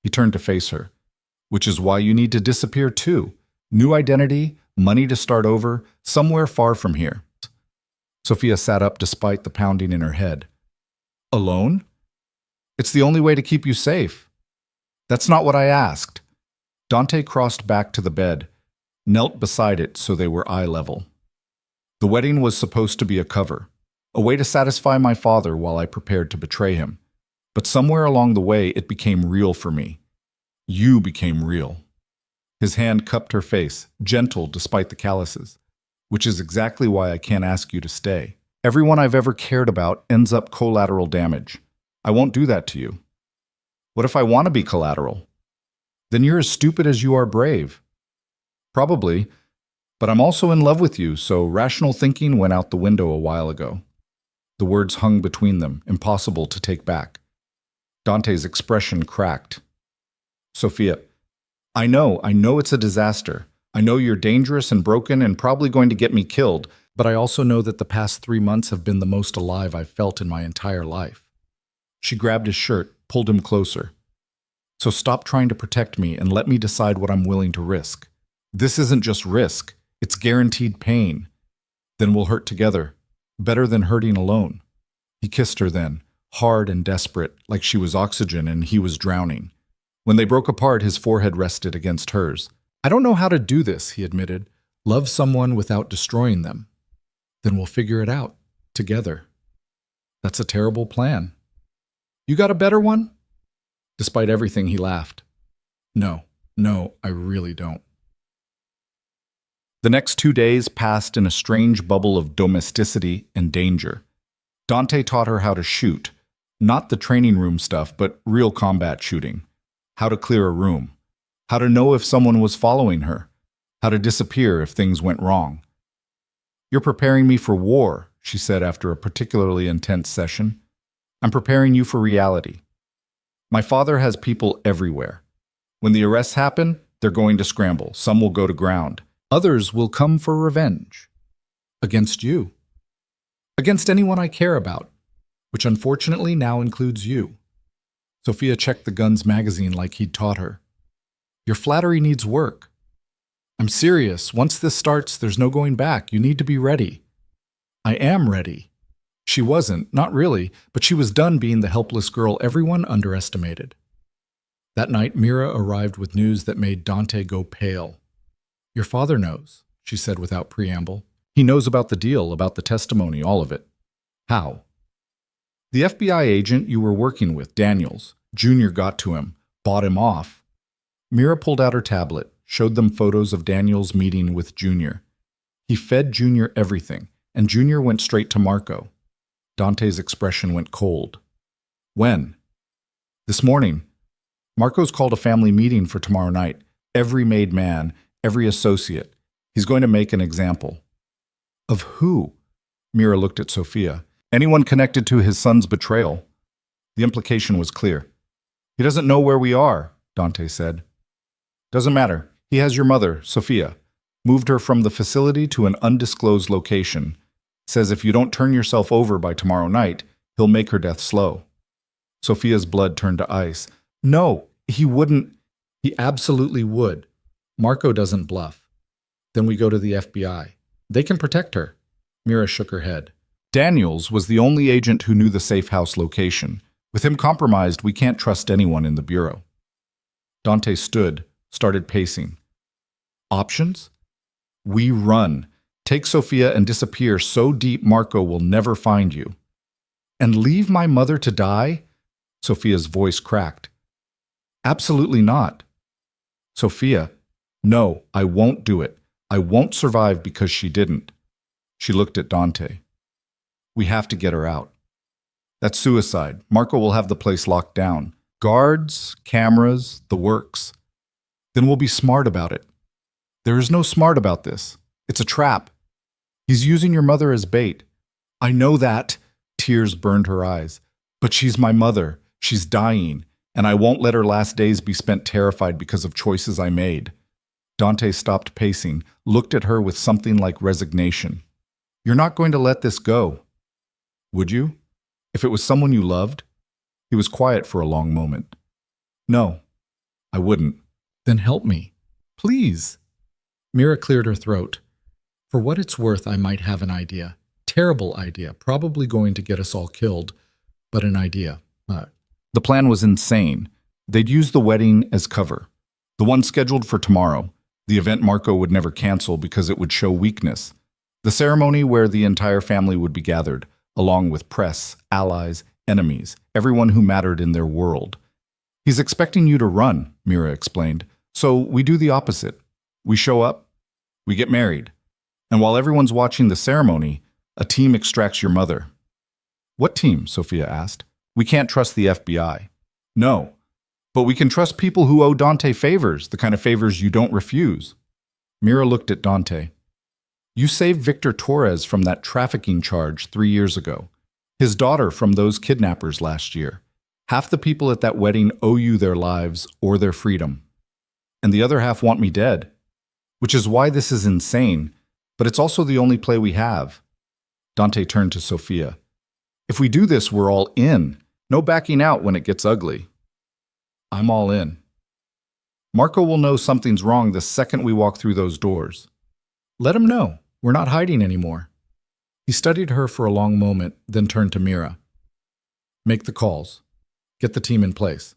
He turned to face her. Which is why you need to disappear too. New identity, money to start over, somewhere far from here. Sophia sat up despite the pounding in her head. Alone? It's the only way to keep you safe. That's not what I asked. Dante crossed back to the bed, knelt beside it so they were eye level. The wedding was supposed to be a cover, a way to satisfy my father while I prepared to betray him. But somewhere along the way, it became real for me. You became real. His hand cupped her face, gentle despite the calluses, which is exactly why I can't ask you to stay. Everyone I've ever cared about ends up collateral damage. I won't do that to you. What if I want to be collateral? Then you're as stupid as you are brave. Probably, but I'm also in love with you, so rational thinking went out the window a while ago. The words hung between them, impossible to take back. Dante's expression cracked. Sophia, I know it's a disaster. I know you're dangerous and broken and probably going to get me killed, but I also know that the past 3 months have been the most alive I've felt in my entire life. She grabbed his shirt, pulled him closer. So stop trying to protect me and let me decide what I'm willing to risk. This isn't just risk, it's guaranteed pain. Then we'll hurt together, better than hurting alone. He kissed her then, hard and desperate, like she was oxygen and he was drowning. When they broke apart, his forehead rested against hers. I don't know how to do this, he admitted. Love someone without destroying them. Then we'll figure it out, together. That's a terrible plan. You got a better one? Despite everything, he laughed. No, I really don't. The next 2 days passed in a strange bubble of domesticity and danger. Dante taught her how to shoot, not the training room stuff, but real combat shooting. How to clear a room. How to know if someone was following her. How to disappear if things went wrong. You're preparing me for war, she said after a particularly intense session. I'm preparing you for reality. My father has people everywhere. When the arrests happen, they're going to scramble. Some will go to ground. Others will come for revenge. Against you. Against anyone I care about, which unfortunately now includes you. Sophia checked the gun's magazine like he'd taught her. Your flattery needs work. I'm serious. Once this starts, there's no going back. You need to be ready. I am ready. She wasn't, not really, but she was done being the helpless girl everyone underestimated. That night, Mira arrived with news that made Dante go pale. Your father knows, she said without preamble. He knows about the deal, about the testimony, all of it. How? The FBI agent you were working with, Daniels, Junior got to him, bought him off. Mira pulled out her tablet, showed them photos of Daniels' meeting with Junior. He fed Junior everything, and Junior went straight to Marco. Dante's expression went cold. When? This morning. Marco's called a family meeting for tomorrow night. Every made man, every associate. He's going to make an example. Of who? Mira looked at Sophia. Anyone connected to his son's betrayal. The implication was clear. He doesn't know where we are, Dante said. Doesn't matter. He has your mother, Sophia. Moved her from the facility to an undisclosed location. Says if you don't turn yourself over by tomorrow night, he'll make her death slow. Sophia's blood turned to ice. No, he wouldn't. He absolutely would. Marco doesn't bluff. Then we go to the FBI. They can protect her. Mira shook her head. Daniels was the only agent who knew the safe house location. With him compromised, we can't trust anyone in the bureau. Dante stood, started pacing. Options? We run. Take Sophia and disappear so deep Marco will never find you. And leave my mother to die? Sophia's voice cracked. Absolutely not. Sophia, no, I won't do it. I won't survive because she didn't. She looked at Dante. We have to get her out. That's suicide. Marco will have the place locked down. Guards, cameras, the works. Then we'll be smart about it. There is no smart about this. It's a trap. He's using your mother as bait. I know that. Tears burned her eyes. But she's my mother. She's dying, and I won't let her last days be spent terrified because of choices I made. Dante stopped pacing, looked at her with something like resignation. You're not going to let this go. Would you? If it was someone you loved? He was quiet for a long moment. No, I wouldn't. Then help me. Please. Mira cleared her throat. For what it's worth, I might have an idea. Terrible idea, probably going to get us all killed, but an idea. The plan was insane. They'd use the wedding as cover. The one scheduled for tomorrow, the event Marco would never cancel because it would show weakness. The ceremony where the entire family would be gathered, along with press, allies, enemies, everyone who mattered in their world. He's expecting you to run, Mira explained. So we do the opposite. We show up, we get married. And while everyone's watching the ceremony, a team extracts your mother. What team? Sophia asked. We can't trust the FBI. No, but we can trust people who owe Dante favors, the kind of favors you don't refuse. Mira looked at Dante. You saved Victor Torres from that trafficking charge 3 years ago. His daughter from those kidnappers last year. Half the people at that wedding owe you their lives or their freedom. And the other half want me dead. Which is why this is insane, but it's also the only play we have. Dante turned to Sophia. If we do this, we're all in. No backing out when it gets ugly. I'm all in. Marco will know something's wrong the second we walk through those doors. Let him know. We're not hiding anymore. He studied her for a long moment, then turned to Mira. Make the calls. Get the team in place.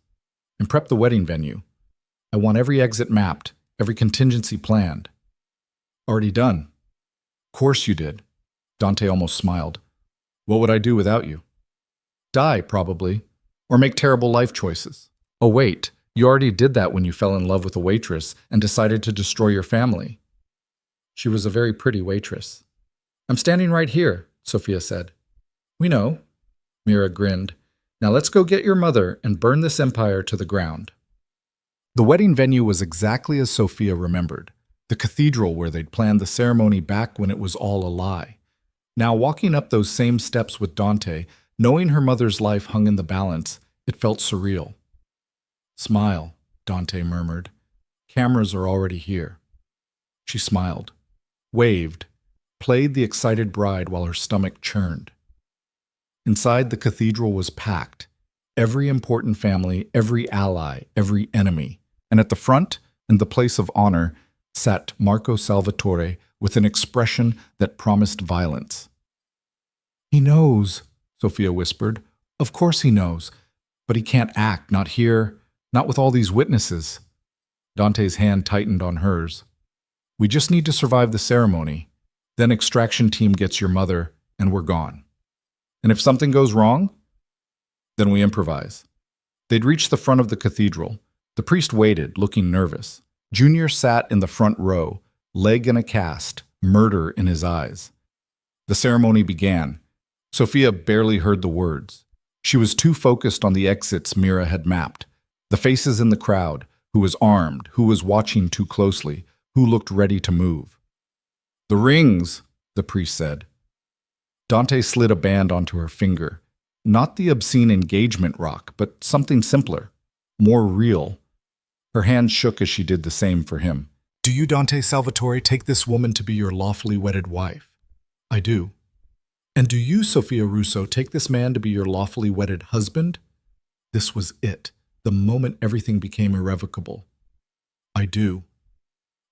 And prep the wedding venue. I want every exit mapped, every contingency planned. Already done. Of course you did. Dante almost smiled. What would I do without you? Die, probably. Or make terrible life choices. Oh wait, you already did that when you fell in love with a waitress and decided to destroy your family. She was a very pretty waitress. I'm standing right here, Sophia said. We know. Mira grinned. Now let's go get your mother and burn this empire to the ground. The wedding venue was exactly as Sophia remembered. The cathedral where they'd planned the ceremony back when it was all a lie. Now walking up those same steps with Dante, knowing her mother's life hung in the balance, it felt surreal. Smile, Dante murmured. Cameras are already here. She smiled, waved, played the excited bride while her stomach churned. Inside, the cathedral was packed. Every important family, every ally, every enemy. And at the front, in the place of honor, sat Marco Salvatore with an expression that promised violence. He knows, Sophia whispered. Of course he knows. But he can't act, not here, not with all these witnesses. Dante's hand tightened on hers. We just need to survive the ceremony. Then extraction team gets your mother, and we're gone. And if something goes wrong, then we improvise. They'd reached the front of the cathedral. The priest waited, looking nervous. Junior sat in the front row, leg in a cast, murder in his eyes. The ceremony began. Sophia barely heard the words. She was too focused on the exits Mira had mapped. The faces in the crowd, who was armed, who was watching too closely, who looked ready to move. The rings, the priest said. Dante slid a band onto her finger. Not the obscene engagement rock, but something simpler, more real. Her hand shook as she did the same for him. Do you, Dante Salvatore, take this woman to be your lawfully wedded wife? I do. And do you, Sophia Russo, take this man to be your lawfully wedded husband? This was it, the moment everything became irrevocable. I do.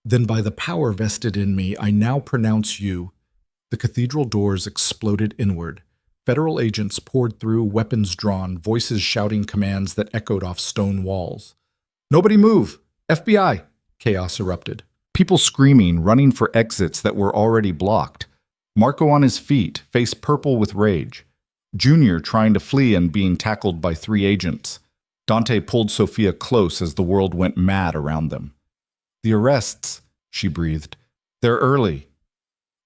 Then by the power vested in me, I now pronounce you. The cathedral doors exploded inward. Federal agents poured through, weapons drawn, voices shouting commands that echoed off stone walls. Nobody move! FBI! Chaos erupted. People screaming, running for exits that were already blocked. Marco on his feet, face purple with rage. Junior trying to flee and being tackled by 3 agents. Dante pulled Sophia close as the world went mad around them. The arrests, she breathed. They're early.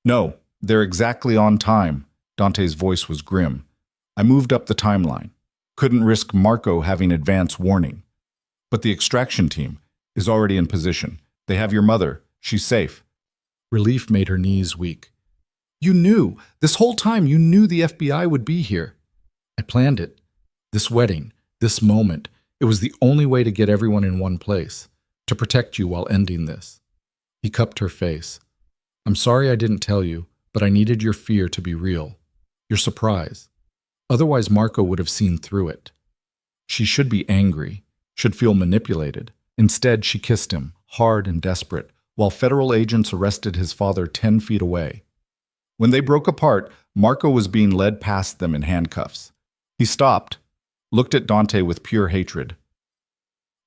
No, they're exactly on time. Dante's voice was grim. I moved up the timeline. Couldn't risk Marco having advance warning. But the extraction team is already in position. They have your mother. She's safe. Relief made her knees weak. You knew. This whole time you knew the FBI would be here. I planned it. This wedding, this moment, it was the only way to get everyone in one place, to protect you while ending this. He cupped her face. I'm sorry I didn't tell you, but I needed your fear to be real. Your surprise. Otherwise Marco would have seen through it. She should be angry, should feel manipulated. Instead, she kissed him, hard and desperate, while federal agents arrested his father 10 feet away. When they broke apart, Marco was being led past them in handcuffs. He stopped, looked at Dante with pure hatred.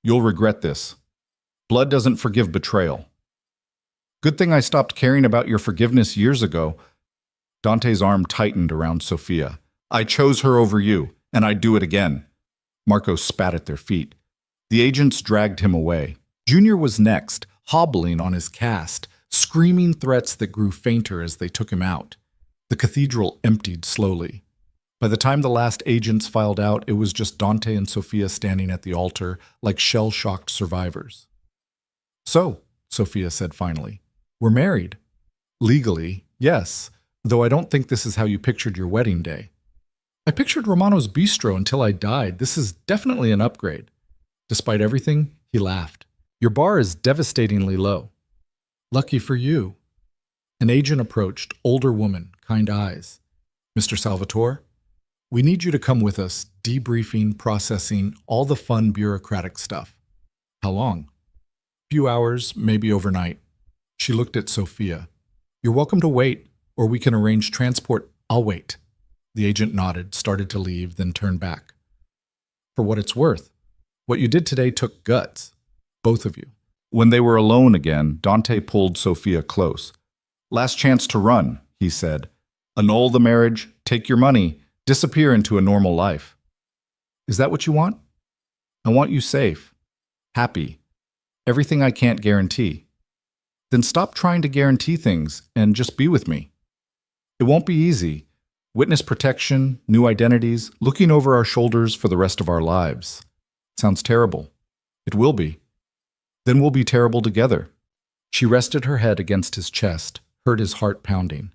You'll regret this. Blood doesn't forgive betrayal. Good thing I stopped caring about your forgiveness years ago. Dante's arm tightened around Sophia. I chose her over you, and I'd do it again. Marco spat at their feet. The agents dragged him away. Junior was next, hobbling on his cast, screaming threats that grew fainter as they took him out. The cathedral emptied slowly. By the time the last agents filed out, it was just Dante and Sophia standing at the altar like shell-shocked survivors. So, Sophia said finally, we're married. Legally, yes, though I don't think this is how you pictured your wedding day. I pictured Romano's Bistro until I died. This is definitely an upgrade. Despite everything, he laughed. Your bar is devastatingly low. Lucky for you. An agent approached, older woman, kind eyes. Mr. Salvatore, we need you to come with us, debriefing, processing, all the fun bureaucratic stuff. How long? Few hours, maybe overnight. She looked at Sophia. You're welcome to wait, or we can arrange transport. I'll wait. The agent nodded, started to leave, then turned back. For what it's worth, what you did today took guts. Both of you. When they were alone again, Dante pulled Sophia close. Last chance to run, he said. Annul the marriage, take your money, disappear into a normal life. Is that what you want? I want you safe, happy, everything I can't guarantee. Then stop trying to guarantee things and just be with me. It won't be easy. Witness protection, new identities, looking over our shoulders for the rest of our lives. Sounds terrible. It will be. Then we'll be terrible together. She rested her head against his chest, heard his heart pounding.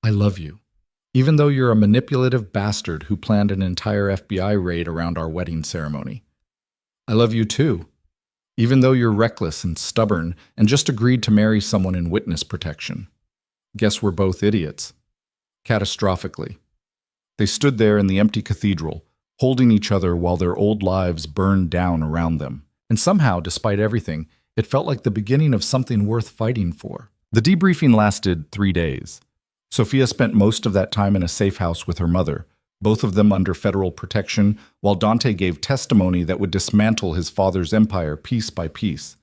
I love you, even though you're a manipulative bastard who planned an entire FBI raid around our wedding ceremony. I love you too, even though you're reckless and stubborn and just agreed to marry someone in witness protection. Guess we're both idiots. Catastrophically. They stood there in the empty cathedral, holding each other while their old lives burned down around them. And somehow, despite everything, it felt like the beginning of something worth fighting for. The debriefing lasted 3 days. Sophia spent most of that time in a safe house with her mother, both of them under federal protection, while Dante gave testimony that would dismantle his father's empire piece by piece.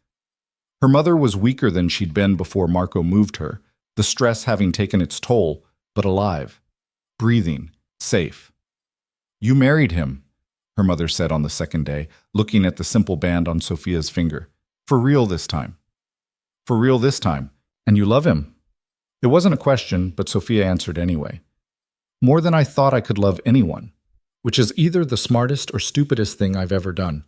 Her mother was weaker than she'd been before Marco moved her, the stress having taken its toll, but alive, breathing, safe. You married him, her mother said on the second day, looking at the simple band on Sophia's finger. For real this time. For real this time. And you love him? It wasn't a question, but Sophia answered anyway. More than I thought I could love anyone, which is either the smartest or stupidest thing I've ever done.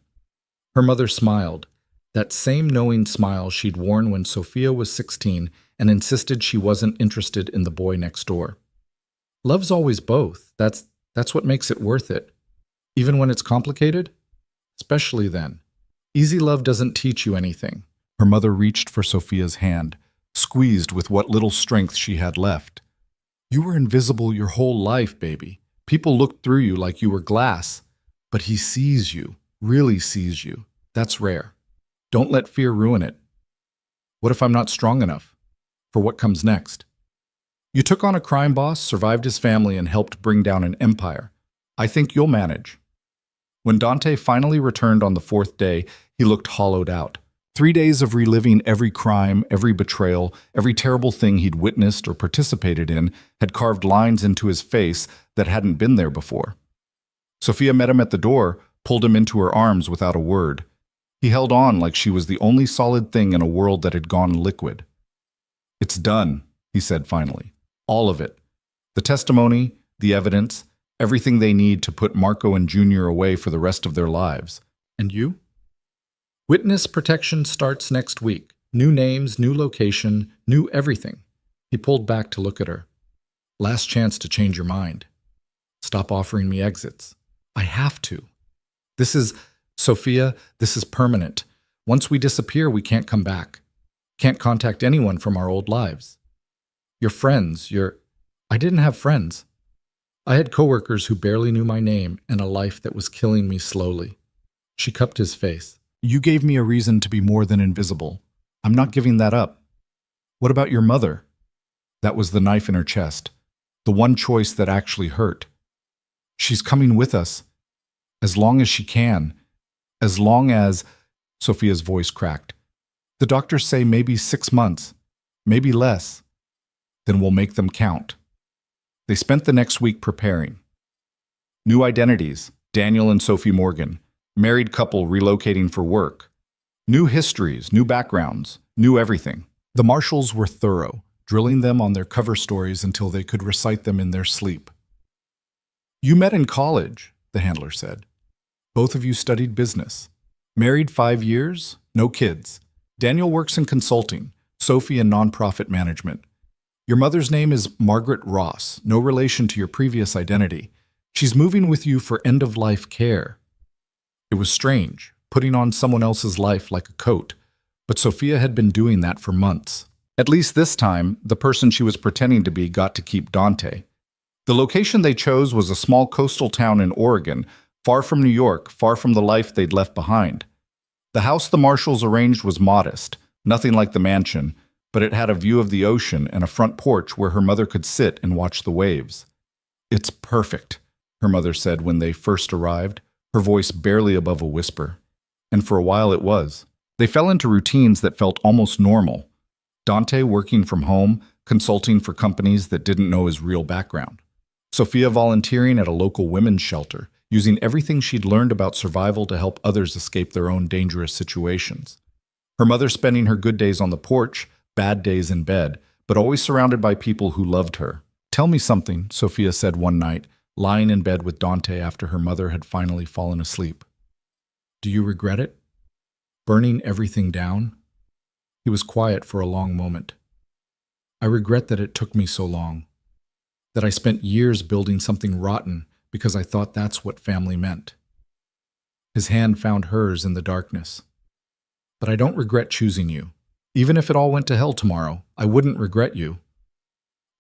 Her mother smiled, that same knowing smile she'd worn when Sophia was 16 and insisted she wasn't interested in the boy next door. Love's always both. That's what makes it worth it. Even when it's complicated? Especially then. Easy love doesn't teach you anything. Her mother reached for Sophia's hand, squeezed with what little strength she had left. You were invisible your whole life, baby. People looked through you like you were glass. But he sees you, really sees you. That's rare. Don't let fear ruin it. What if I'm not strong enough? For what comes next? You took on a crime boss, survived his family, and helped bring down an empire. I think you'll manage. When Dante finally returned on the fourth day, he looked hollowed out. 3 days of reliving every crime, every betrayal, every terrible thing he'd witnessed or participated in had carved lines into his face that hadn't been there before. Sophia met him at the door, pulled him into her arms without a word. He held on like she was the only solid thing in a world that had gone liquid. "It's done," he said finally. "All of it. The testimony, the evidence, everything they need to put Marco and Junior away for the rest of their lives. And you?" "Witness protection starts next week. New names, new location, new everything." He pulled back to look at her. "Last chance to change your mind. Stop offering me exits. I have to. Sophia, this is permanent. Once we disappear, we can't come back. Can't contact anyone from our old lives. Your friends, I didn't have friends. I had coworkers who barely knew my name and a life that was killing me slowly." She cupped his face. "You gave me a reason to be more than invisible. I'm not giving that up. What about your mother?" That was the knife in her chest, the one choice that actually hurt. "She's coming with us. As long as she can. As long as—" Sophia's voice cracked. "The doctors say maybe 6 months, maybe less. Then we'll make them count." They spent the next week preparing. New identities, Daniel and Sophie Morgan, married couple relocating for work. New histories, new backgrounds, new everything. The Marshalls were thorough, drilling them on their cover stories until they could recite them in their sleep. "You met in college," the handler said. "Both of you studied business. Married 5 years, no kids. Daniel works in consulting, Sophie in nonprofit management. Your mother's name is Margaret Ross, no relation to your previous identity. She's moving with you for end-of-life care." It was strange, putting on someone else's life like a coat, but Sophia had been doing that for months. At least this time, the person she was pretending to be got to keep Dante. The location they chose was a small coastal town in Oregon, far from New York, far from the life they'd left behind. The house the Marshalls arranged was modest, nothing like the mansion, but it had a view of the ocean and a front porch where her mother could sit and watch the waves. "It's perfect," her mother said when they first arrived, her voice barely above a whisper. And for a while it was. They fell into routines that felt almost normal. Dante working from home, consulting for companies that didn't know his real background. Sophia volunteering at a local women's shelter, using everything she'd learned about survival to help others escape their own dangerous situations. Her mother spending her good days on the porch, bad days in bed, but always surrounded by people who loved her. "Tell me something," Sophia said one night, lying in bed with Dante after her mother had finally fallen asleep. "Do you regret it? Burning everything down?" He was quiet for a long moment. "I regret that it took me so long. That I spent years building something rotten because I thought that's what family meant." His hand found hers in the darkness. "But I don't regret choosing you. Even if it all went to hell tomorrow, I wouldn't regret you."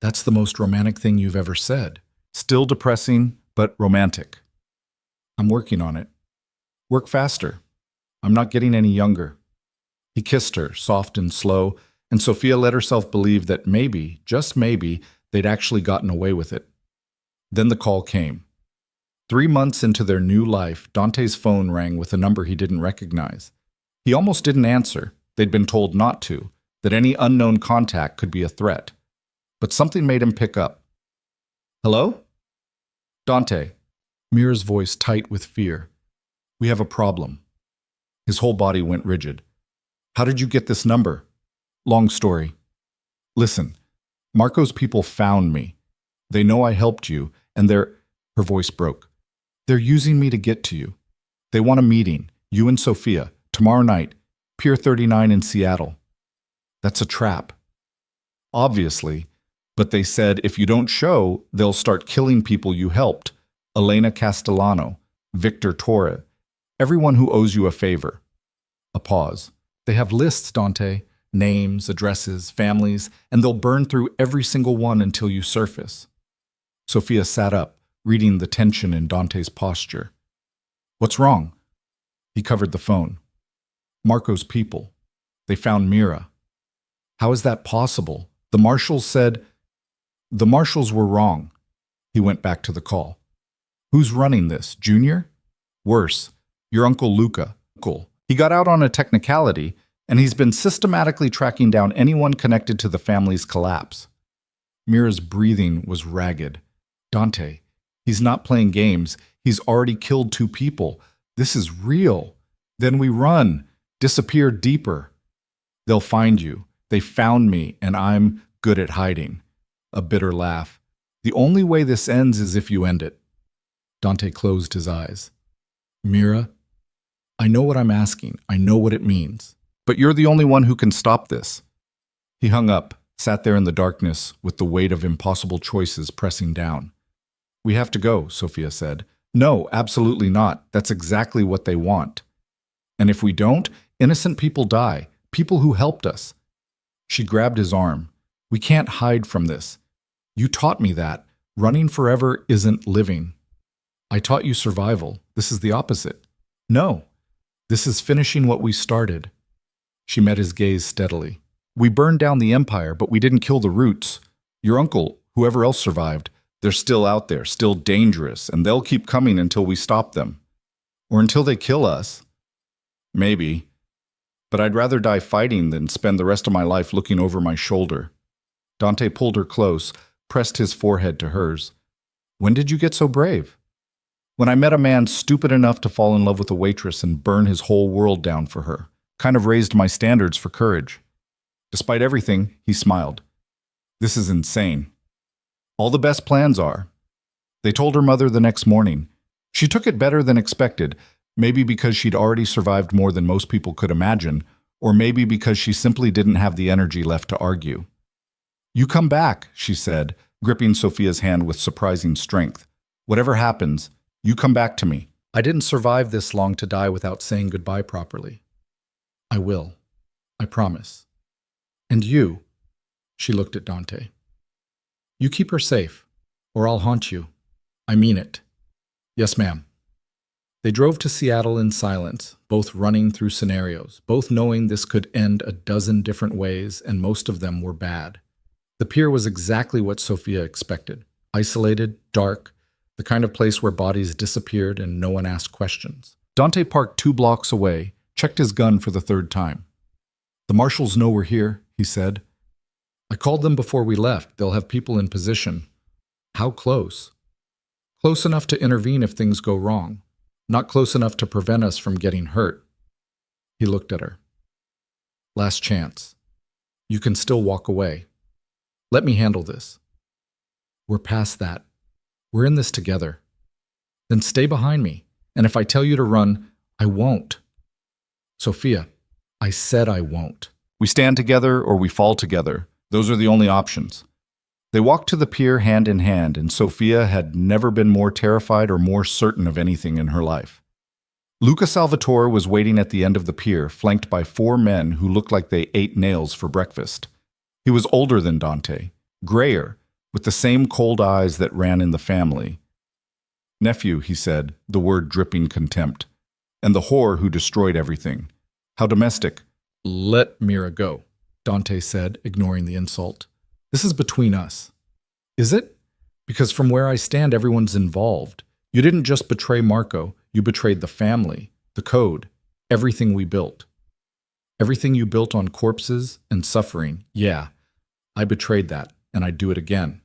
"That's the most romantic thing you've ever said." "Still depressing, but romantic." "I'm working on it. Work faster. I'm not getting any younger." He kissed her, soft and slow, and Sophia let herself believe that maybe, just maybe, they'd actually gotten away with it. Then the call came. 3 months into their new life, Dante's phone rang with a number he didn't recognize. He almost didn't answer. They'd been told not to, that any unknown contact could be a threat. But something made him pick up. "Hello?" "Dante." Mira's voice tight with fear. "We have a problem." His whole body went rigid. "How did you get this number?" "Long story. Listen, Marco's people found me. They know I helped you, and they're—" Her voice broke. "They're using me to get to you. They want a meeting, you and Sophia, tomorrow night, Pier 39 in Seattle." "That's a trap." "Obviously, but they said if you don't show, they'll start killing people you helped. Elena Castellano, Victor Torre, everyone who owes you a favor." A pause. "They have lists, Dante. Names, addresses, families, and they'll burn through every single one until you surface." Sophia sat up, reading the tension in Dante's posture. What's wrong? He covered the phone. Marco's people. They found Mira. How is that possible? The marshals said... The marshals were wrong. He went back to the call. Who's running this, Junior? Worse, your Uncle Luca. He got out on a technicality, and he's been systematically tracking down anyone connected to the family's collapse. Mira's breathing was ragged. Dante, he's not playing games. He's already killed 2 people. This is real. Then we run, disappear deeper. They'll find you. They found me, and I'm good at hiding. A bitter laugh. The only way this ends is if you end it. Dante closed his eyes. Mira, I know what I'm asking. I know what it means. But you're the only one who can stop this. He hung up, sat there in the darkness with the weight of impossible choices pressing down. We have to go, Sophia said. No, absolutely not. That's exactly what they want. And if we don't, innocent people die, people who helped us. She grabbed his arm. We can't hide from this. You taught me that. Running forever isn't living. I taught you survival. This is the opposite. No, this is finishing what we started. She met his gaze steadily. We burned down the empire, but we didn't kill the roots. Your uncle, whoever else survived, they're still out there, still dangerous, and they'll keep coming until we stop them. Or until they kill us. Maybe. But I'd rather die fighting than spend the rest of my life looking over my shoulder. Dante pulled her close, pressed his forehead to hers. When did you get so brave? When I met a man stupid enough to fall in love with a waitress and burn his whole world down for her. Kind of raised my standards for courage. Despite everything, he smiled. This is insane. All the best plans are. They told her mother the next morning. She took it better than expected, maybe because she'd already survived more than most people could imagine, or maybe because she simply didn't have the energy left to argue. You come back, she said, gripping Sophia's hand with surprising strength. Whatever happens, you come back to me. I didn't survive this long to die without saying goodbye properly. I will. I promise. And you, she looked at Dante. You keep her safe, or I'll haunt you. I mean it. Yes, ma'am. They drove to Seattle in silence, both running through scenarios, both knowing this could end a dozen different ways, and most of them were bad. The pier was exactly what Sophia expected. Isolated, dark, the kind of place where bodies disappeared and no one asked questions. Dante parked 2 blocks away, checked his gun for the 3rd time. The marshals know we're here, he said. I called them before we left. They'll have people in position. How close? Close enough to intervene if things go wrong. Not close enough to prevent us from getting hurt. He looked at her. Last chance. You can still walk away. Let me handle this. We're past that. We're in this together. Then stay behind me. And if I tell you to run, I won't. Sophia, I said I won't. We stand together or we fall together. Those are the only options. They walked to the pier hand in hand, and Sophia had never been more terrified or more certain of anything in her life. Luca Salvatore was waiting at the end of the pier, flanked by 4 men who looked like they ate nails for breakfast. He was older than Dante, grayer, with the same cold eyes that ran in the family. Nephew, he said, the word dripping contempt. And the whore who destroyed everything. How domestic. Let Mira go, Dante said, ignoring the insult. This is between us. Is it? Because from where I stand, everyone's involved. You didn't just betray Marco, you betrayed the family, the code, everything we built. Everything you built on corpses and suffering, yeah, I betrayed that, and I'd do it again.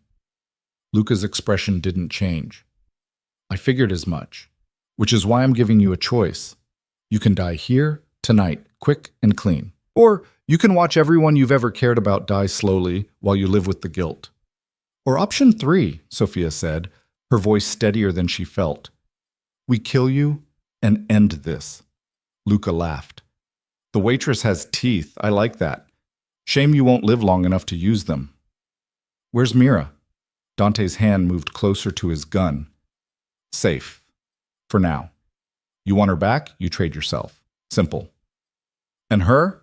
Luca's expression didn't change. I figured as much, which is why I'm giving you a choice. You can die here, tonight, quick and clean. Or you can watch everyone you've ever cared about die slowly while you live with the guilt. Or option 3, Sophia said, her voice steadier than she felt. We kill you and end this. Luca laughed. The waitress has teeth. I like that. Shame you won't live long enough to use them. Where's Mira? Dante's hand moved closer to his gun. Safe. For now. You want her back? You trade yourself. Simple. And her?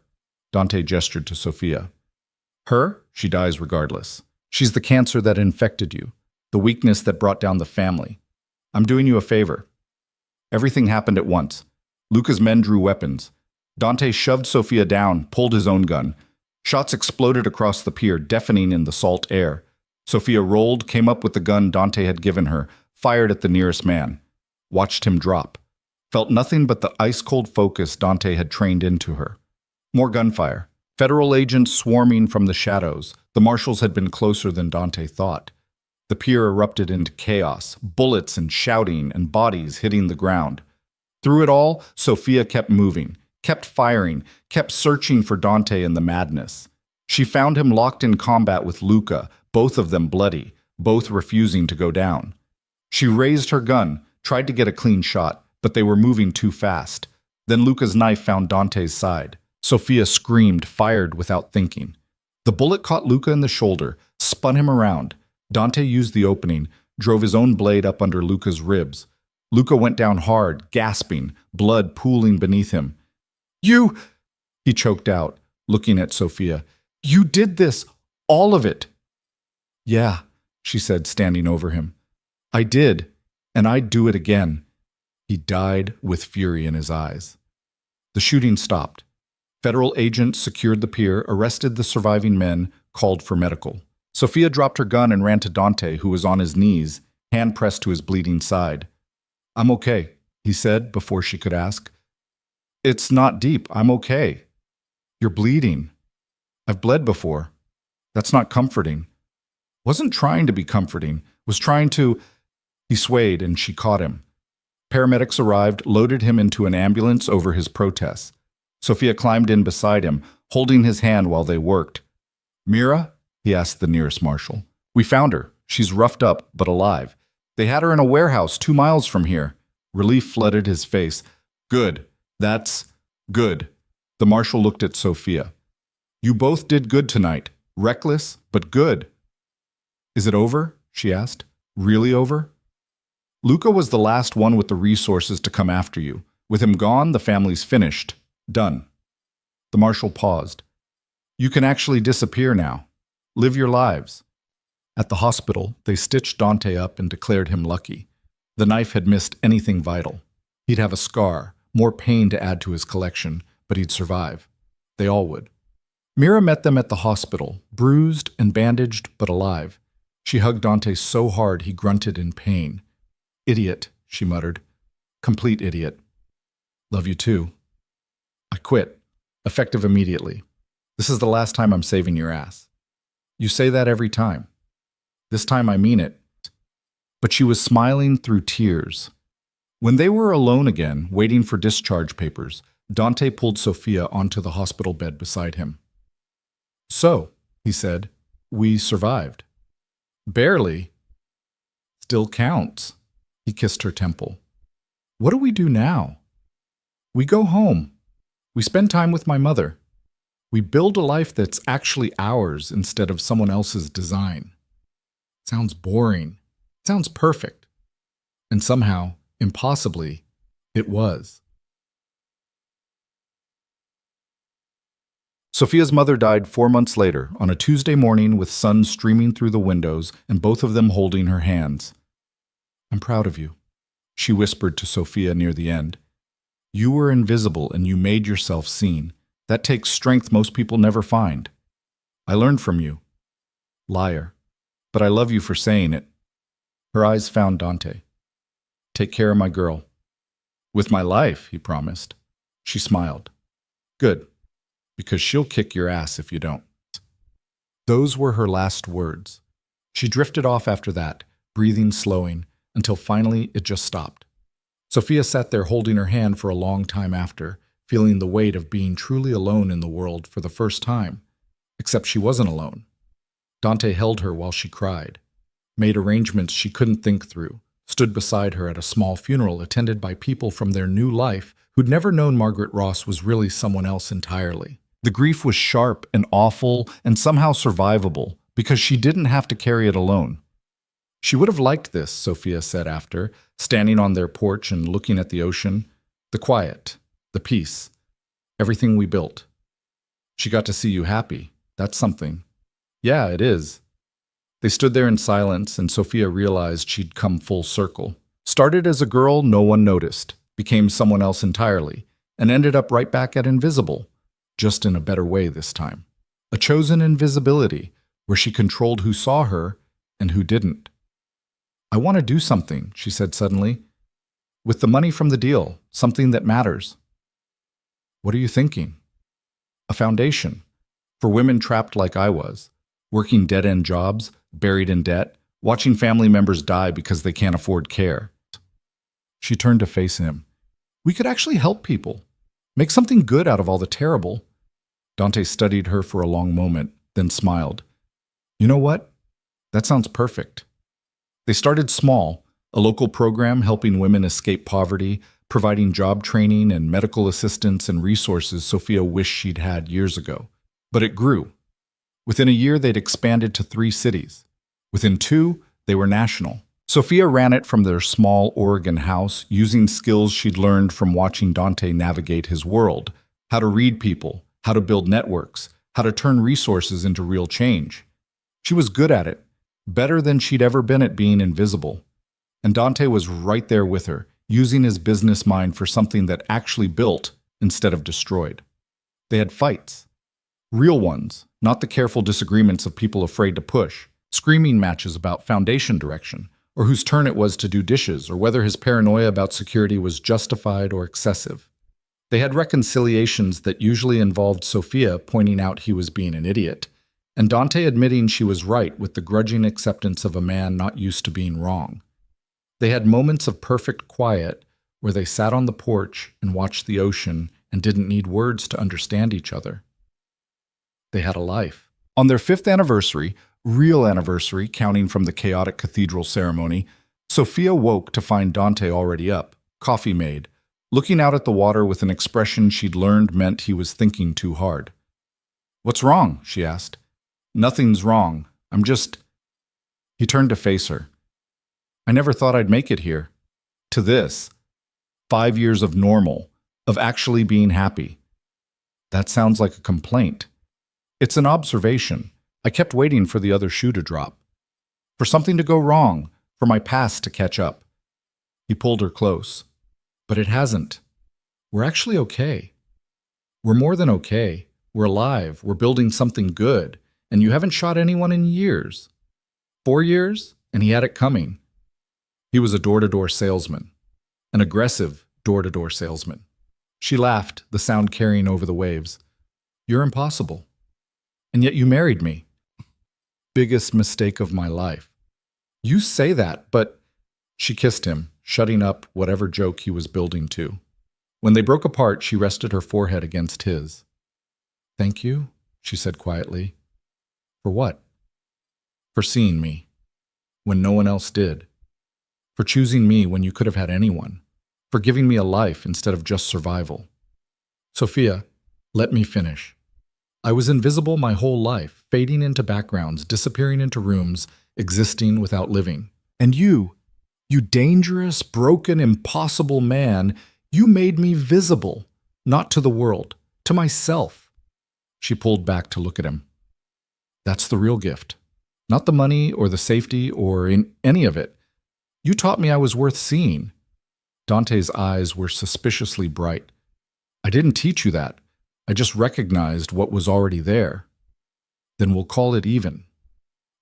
Dante gestured to Sophia. Her? She dies regardless. She's the cancer that infected you, the weakness that brought down the family. I'm doing you a favor. Everything happened at once. Luca's men drew weapons. Dante shoved Sophia down, pulled his own gun. Shots exploded across the pier, deafening in the salt air. Sophia rolled, came up with the gun Dante had given her, fired at the nearest man. Watched him drop. Felt nothing but the ice-cold focus Dante had trained into her. More gunfire. Federal agents swarming from the shadows. The marshals had been closer than Dante thought. The pier erupted into chaos, bullets and shouting and bodies hitting the ground. Through it all, Sophia kept moving, kept firing, kept searching for Dante in the madness. She found him locked in combat with Luca, both of them bloody, both refusing to go down. She raised her gun, tried to get a clean shot, but they were moving too fast. Then Luca's knife found Dante's side. Sophia screamed, fired without thinking. The bullet caught Luca in the shoulder, spun him around. Dante used the opening, drove his own blade up under Luca's ribs. Luca went down hard, gasping, blood pooling beneath him. "You," he choked out, looking at Sophia. "You did this, all of it." "Yeah," she said, standing over him. "I did, and I'd do it again." He died with fury in his eyes. The shooting stopped. Federal agents secured the pier, arrested the surviving men, called for medical. Sophia dropped her gun and ran to Dante, who was on his knees, hand pressed to his bleeding side. "I'm okay," he said before she could ask. "It's not deep. I'm okay." "You're bleeding." "I've bled before." "That's not comforting." Wasn't trying to be comforting, was trying to... He swayed and she caught him. Paramedics arrived, loaded him into an ambulance over his protests. Sophia climbed in beside him, holding his hand while they worked. "Mira?" he asked the nearest marshal. "We found her. She's roughed up, but alive. They had her in a warehouse 2 miles from here." Relief flooded his face. "Good. That's good." The marshal looked at Sophia. "You both did good tonight. Reckless, but good." "Is it over?" she asked. "Really over?" "Luca was the last one with the resources to come after you. With him gone, the family's finished. Done." The marshal paused. "You can actually disappear now. Live your lives." At the hospital, they stitched Dante up and declared him lucky. The knife had missed anything vital. He'd have a scar, more pain to add to his collection, but he'd survive. They all would. Mira met them at the hospital, bruised and bandaged, but alive. She hugged Dante so hard he grunted in pain. "Idiot," she muttered. "Complete idiot. Love you too. I quit. Effective immediately. This is the last time I'm saving your ass." "You say that every time." "This time I mean it." But she was smiling through tears. When they were alone again, waiting for discharge papers, Dante pulled Sophia onto the hospital bed beside him. "So," he said, "we survived." "Barely." "Still counts." He kissed her temple. "What do we do now?" "We go home. We spend time with my mother. We build a life that's actually ours instead of someone else's design." Sounds boring. Sounds perfect. And somehow, impossibly, it was. Sophia's mother died 4 months later, on a Tuesday morning with sun streaming through the windows and both of them holding her hands. "I'm proud of you," she whispered to Sophia near the end. "You were invisible and you made yourself seen. That takes strength most people never find. I learned from you. Liar. But I love you for saying it." Her eyes found Dante. "Take care of my girl." "With my life," he promised. She smiled. "Good. Because she'll kick your ass if you don't." Those were her last words. She drifted off after that, breathing slowing, until finally it just stopped. Sophia sat there holding her hand for a long time after, feeling the weight of being truly alone in the world for the first time. Except she wasn't alone. Dante held her while she cried, made arrangements she couldn't think through, stood beside her at a small funeral attended by people from their new life who'd never known Margaret Ross was really someone else entirely. The grief was sharp and awful and somehow survivable because she didn't have to carry it alone. She would have liked this, Sophia said after, standing on their porch and looking at the ocean. The quiet, the peace, everything we built. She got to see you happy. That's something. Yeah, it is. They stood there in silence, and Sophia realized she'd come full circle. Started as a girl no one noticed, became someone else entirely, and ended up right back at invisible, just in a better way this time. A chosen invisibility, where she controlled who saw her and who didn't. "I want to do something," she said suddenly. "With the money from the deal, something that matters." "What are you thinking?" "A foundation. For women trapped like I was, working dead-end jobs, buried in debt, watching family members die because they can't afford care." She turned to face him. "We could actually help people. Make something good out of all the terrible." Dante studied her for a long moment, then smiled. "You know what? That sounds perfect." They started small, a local program helping women escape poverty, providing job training and medical assistance and resources Sophia wished she'd had years ago. But it grew. Within a year, they'd expanded to 3 cities. Within 2, they were national. Sophia ran it from their small Oregon house, using skills she'd learned from watching Dante navigate his world: how to read people, how to build networks, how to turn resources into real change. She was good at it, better than she'd ever been at being invisible. And Dante was right there with her, using his business mind for something that actually built instead of destroyed. They had fights. Real ones, not the careful disagreements of people afraid to push. Screaming matches about foundation direction, or whose turn it was to do dishes, or whether his paranoia about security was justified or excessive. They had reconciliations that usually involved Sophia pointing out he was being an idiot, and Dante admitting she was right with the grudging acceptance of a man not used to being wrong. They had moments of perfect quiet where they sat on the porch and watched the ocean and didn't need words to understand each other. They had a life. On their 5th anniversary, real anniversary counting from the chaotic cathedral ceremony, Sophia woke to find Dante already up, coffee made, looking out at the water with an expression she'd learned meant he was thinking too hard. "What's wrong?" she asked. "Nothing's wrong. I'm just—" He turned to face her. "I never thought I'd make it here. To this. 5 years of normal, of actually being happy." "That sounds like a complaint." "It's an observation. I kept waiting for the other shoe to drop. For something to go wrong, for my past to catch up." He pulled her close. "But it hasn't. We're actually okay. We're more than okay. We're alive. We're building something good. And you haven't shot anyone in years. 4 years, and he had it coming." He was a door-to-door salesman. An aggressive door-to-door salesman. She laughed, the sound carrying over the waves. "You're impossible. And yet you married me." "Biggest mistake of my life." "You say that, but—" She kissed him, shutting up whatever joke he was building to. When they broke apart, she rested her forehead against his. "Thank you," she said quietly. "For what?" "For seeing me, when no one else did. For choosing me when you could have had anyone. For giving me a life instead of just survival." "Sophia, let me finish. I was invisible my whole life, fading into backgrounds, disappearing into rooms, existing without living. And you dangerous, broken, impossible man, you made me visible, not to the world, to myself." She pulled back to look at him. "That's the real gift. Not the money or the safety or in any of it. You taught me I was worth seeing." Dante's eyes were suspiciously bright. "I didn't teach you that. I just recognized what was already there." "Then we'll call it even."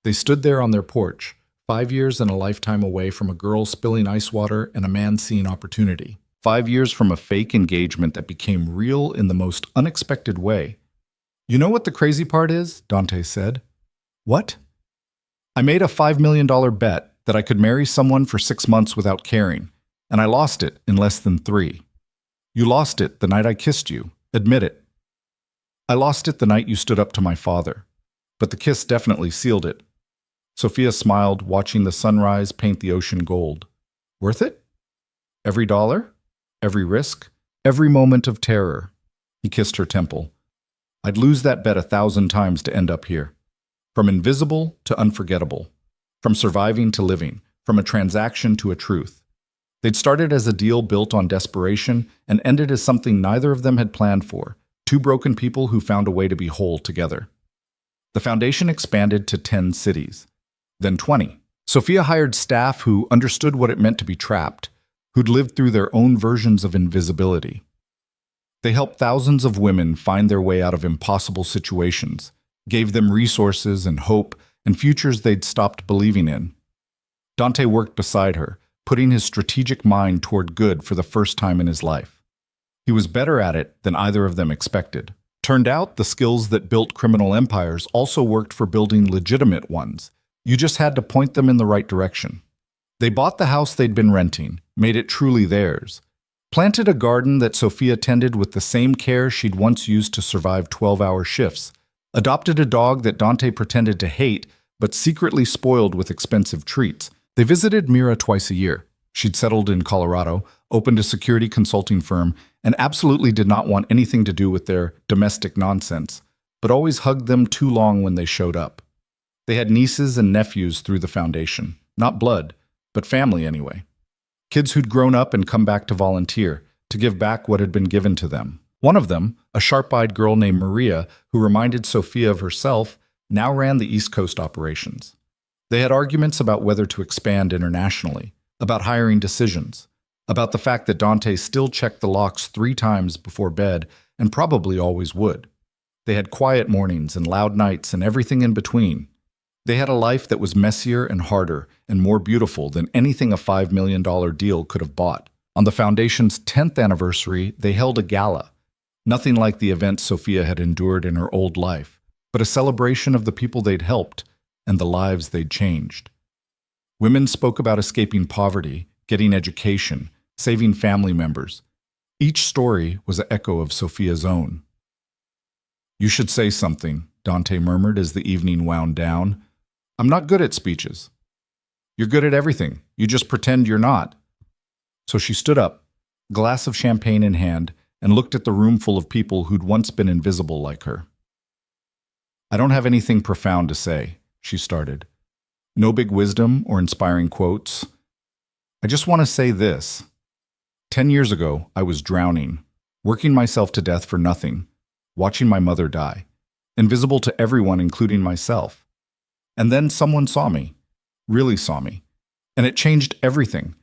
They stood there on their porch, 5 years and a lifetime away from a girl spilling ice water and a man seeing opportunity. 5 years from a fake engagement that became real in the most unexpected way. "You know what the crazy part is?" Dante said. "What?" "I made a $5 million bet that I could marry someone for 6 months without caring, and I lost it in less than 3. You lost it the night I kissed you. Admit it." "I lost it the night you stood up to my father, but the kiss definitely sealed it." Sophia smiled, watching the sunrise paint the ocean gold. "Worth it? Every dollar? Every risk? Every moment of terror?" He kissed her temple. "I'd lose that bet 1,000 times to end up here. From invisible to unforgettable. From surviving to living. From a transaction to a truth." They'd started as a deal built on desperation and ended as something neither of them had planned for. 2 broken people who found a way to be whole together. The foundation expanded to 10 cities. Then 20. Sophia hired staff who understood what it meant to be trapped, who'd lived through their own versions of invisibility. They helped thousands of women find their way out of impossible situations, gave them resources and hope and futures they'd stopped believing in. Dante worked beside her, putting his strategic mind toward good for the first time in his life. He was better at it than either of them expected. Turned out the skills that built criminal empires also worked for building legitimate ones. You just had to point them in the right direction. They bought the house they'd been renting, made it truly theirs, planted a garden that Sophia tended with the same care she'd once used to survive 12-hour shifts, adopted a dog that Dante pretended to hate but secretly spoiled with expensive treats. They visited Mira twice a year. She'd settled in Colorado, opened a security consulting firm, and absolutely did not want anything to do with their domestic nonsense, but always hugged them too long when they showed up. They had nieces and nephews through the foundation. Not blood, but family anyway. Kids who'd grown up and come back to volunteer, to give back what had been given to them. One of them, a sharp-eyed girl named Maria, who reminded Sophia of herself, now ran the East Coast operations. They had arguments about whether to expand internationally, about hiring decisions, about the fact that Dante still checked the locks 3 times before bed and probably always would. They had quiet mornings and loud nights and everything in between. They had a life that was messier and harder and more beautiful than anything a $5 million deal could have bought. On the Foundation's 10th anniversary, they held a gala. Nothing like the events Sophia had endured in her old life, but a celebration of the people they'd helped and the lives they'd changed. Women spoke about escaping poverty, getting education, saving family members. Each story was an echo of Sophia's own. "You should say something," Dante murmured as the evening wound down. "I'm not good at speeches." "You're good at everything. You just pretend you're not." So she stood up, glass of champagne in hand, and looked at the room full of people who'd once been invisible like her. "I don't have anything profound to say," she started. "No big wisdom or inspiring quotes. I just want to say this. 10 years ago, I was drowning, working myself to death for nothing, watching my mother die, invisible to everyone, including myself. And then someone saw me, really saw me, and it changed everything."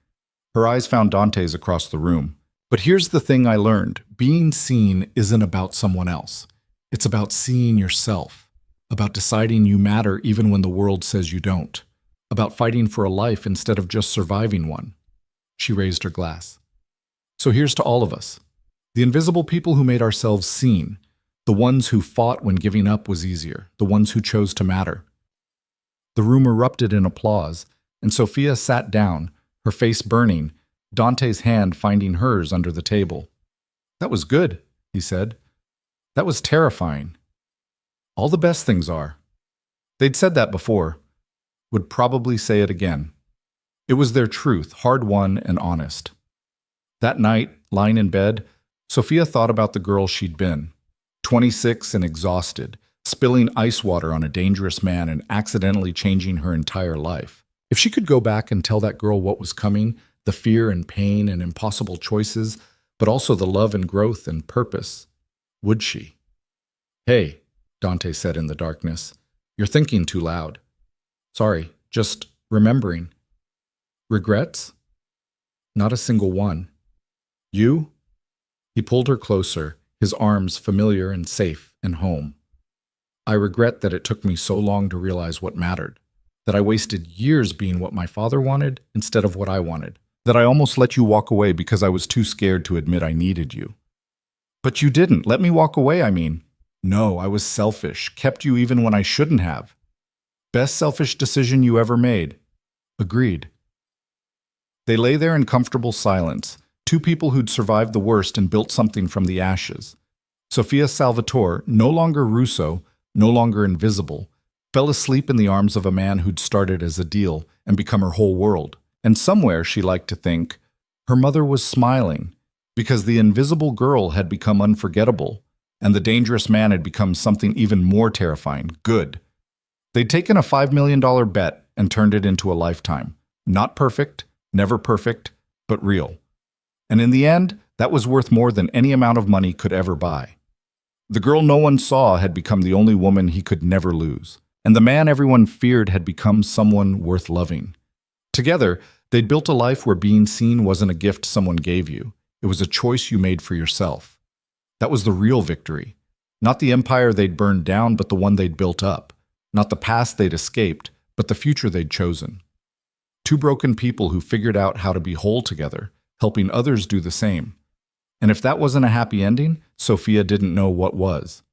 Her eyes found Dante's across the room. "But here's the thing I learned. Being seen isn't about someone else. It's about seeing yourself, about deciding you matter even when the world says you don't, about fighting for a life instead of just surviving one." She raised her glass. "So here's to all of us, the invisible people who made ourselves seen, the ones who fought when giving up was easier, the ones who chose to matter." The room erupted in applause, and Sophia sat down, her face burning, Dante's hand finding hers under the table. "That was good," he said. "That was terrifying. All the best things are." They'd said that before, would probably say it again. It was their truth, hard-won and honest. That night, lying in bed, Sophia thought about the girl she'd been, 26 and exhausted, spilling ice water on a dangerous man and accidentally changing her entire life. If she could go back and tell that girl what was coming, the fear and pain and impossible choices, but also the love and growth and purpose, would she? "Hey," Dante said in the darkness, "you're thinking too loud." "Sorry, just remembering." "Regrets?" "Not a single one." "You?" He pulled her closer, his arms familiar and safe and home. "I regret that it took me so long to realize what mattered, that I wasted years being what my father wanted instead of what I wanted, that I almost let you walk away because I was too scared to admit I needed you." "But you didn't. Let me walk away, I mean." "No, I was selfish, kept you even when I shouldn't have." "Best selfish decision you ever made." "Agreed." They lay there in comfortable silence, two people who'd survived the worst and built something from the ashes. Sophia Salvatore, no longer Russo, no longer invisible, fell asleep in the arms of a man who'd started as a deal and become her whole world. And somewhere, she liked to think, her mother was smiling, because the invisible girl had become unforgettable, and the dangerous man had become something even more terrifying, good. They'd taken a $5 million bet and turned it into a lifetime. Not perfect, never perfect, but real. And in the end, that was worth more than any amount of money could ever buy. The girl no one saw had become the only woman he could never lose, and the man everyone feared had become someone worth loving. Together, They'd built a life where being seen wasn't a gift someone gave you. It was a choice you made for yourself. That was the real victory. Not the empire they'd burned down, but the one they'd built up. Not the past they'd escaped, but the future they'd chosen. Two broken people who figured out how to be whole together, helping others do the same. And if that wasn't a happy ending, Sophia didn't know what was.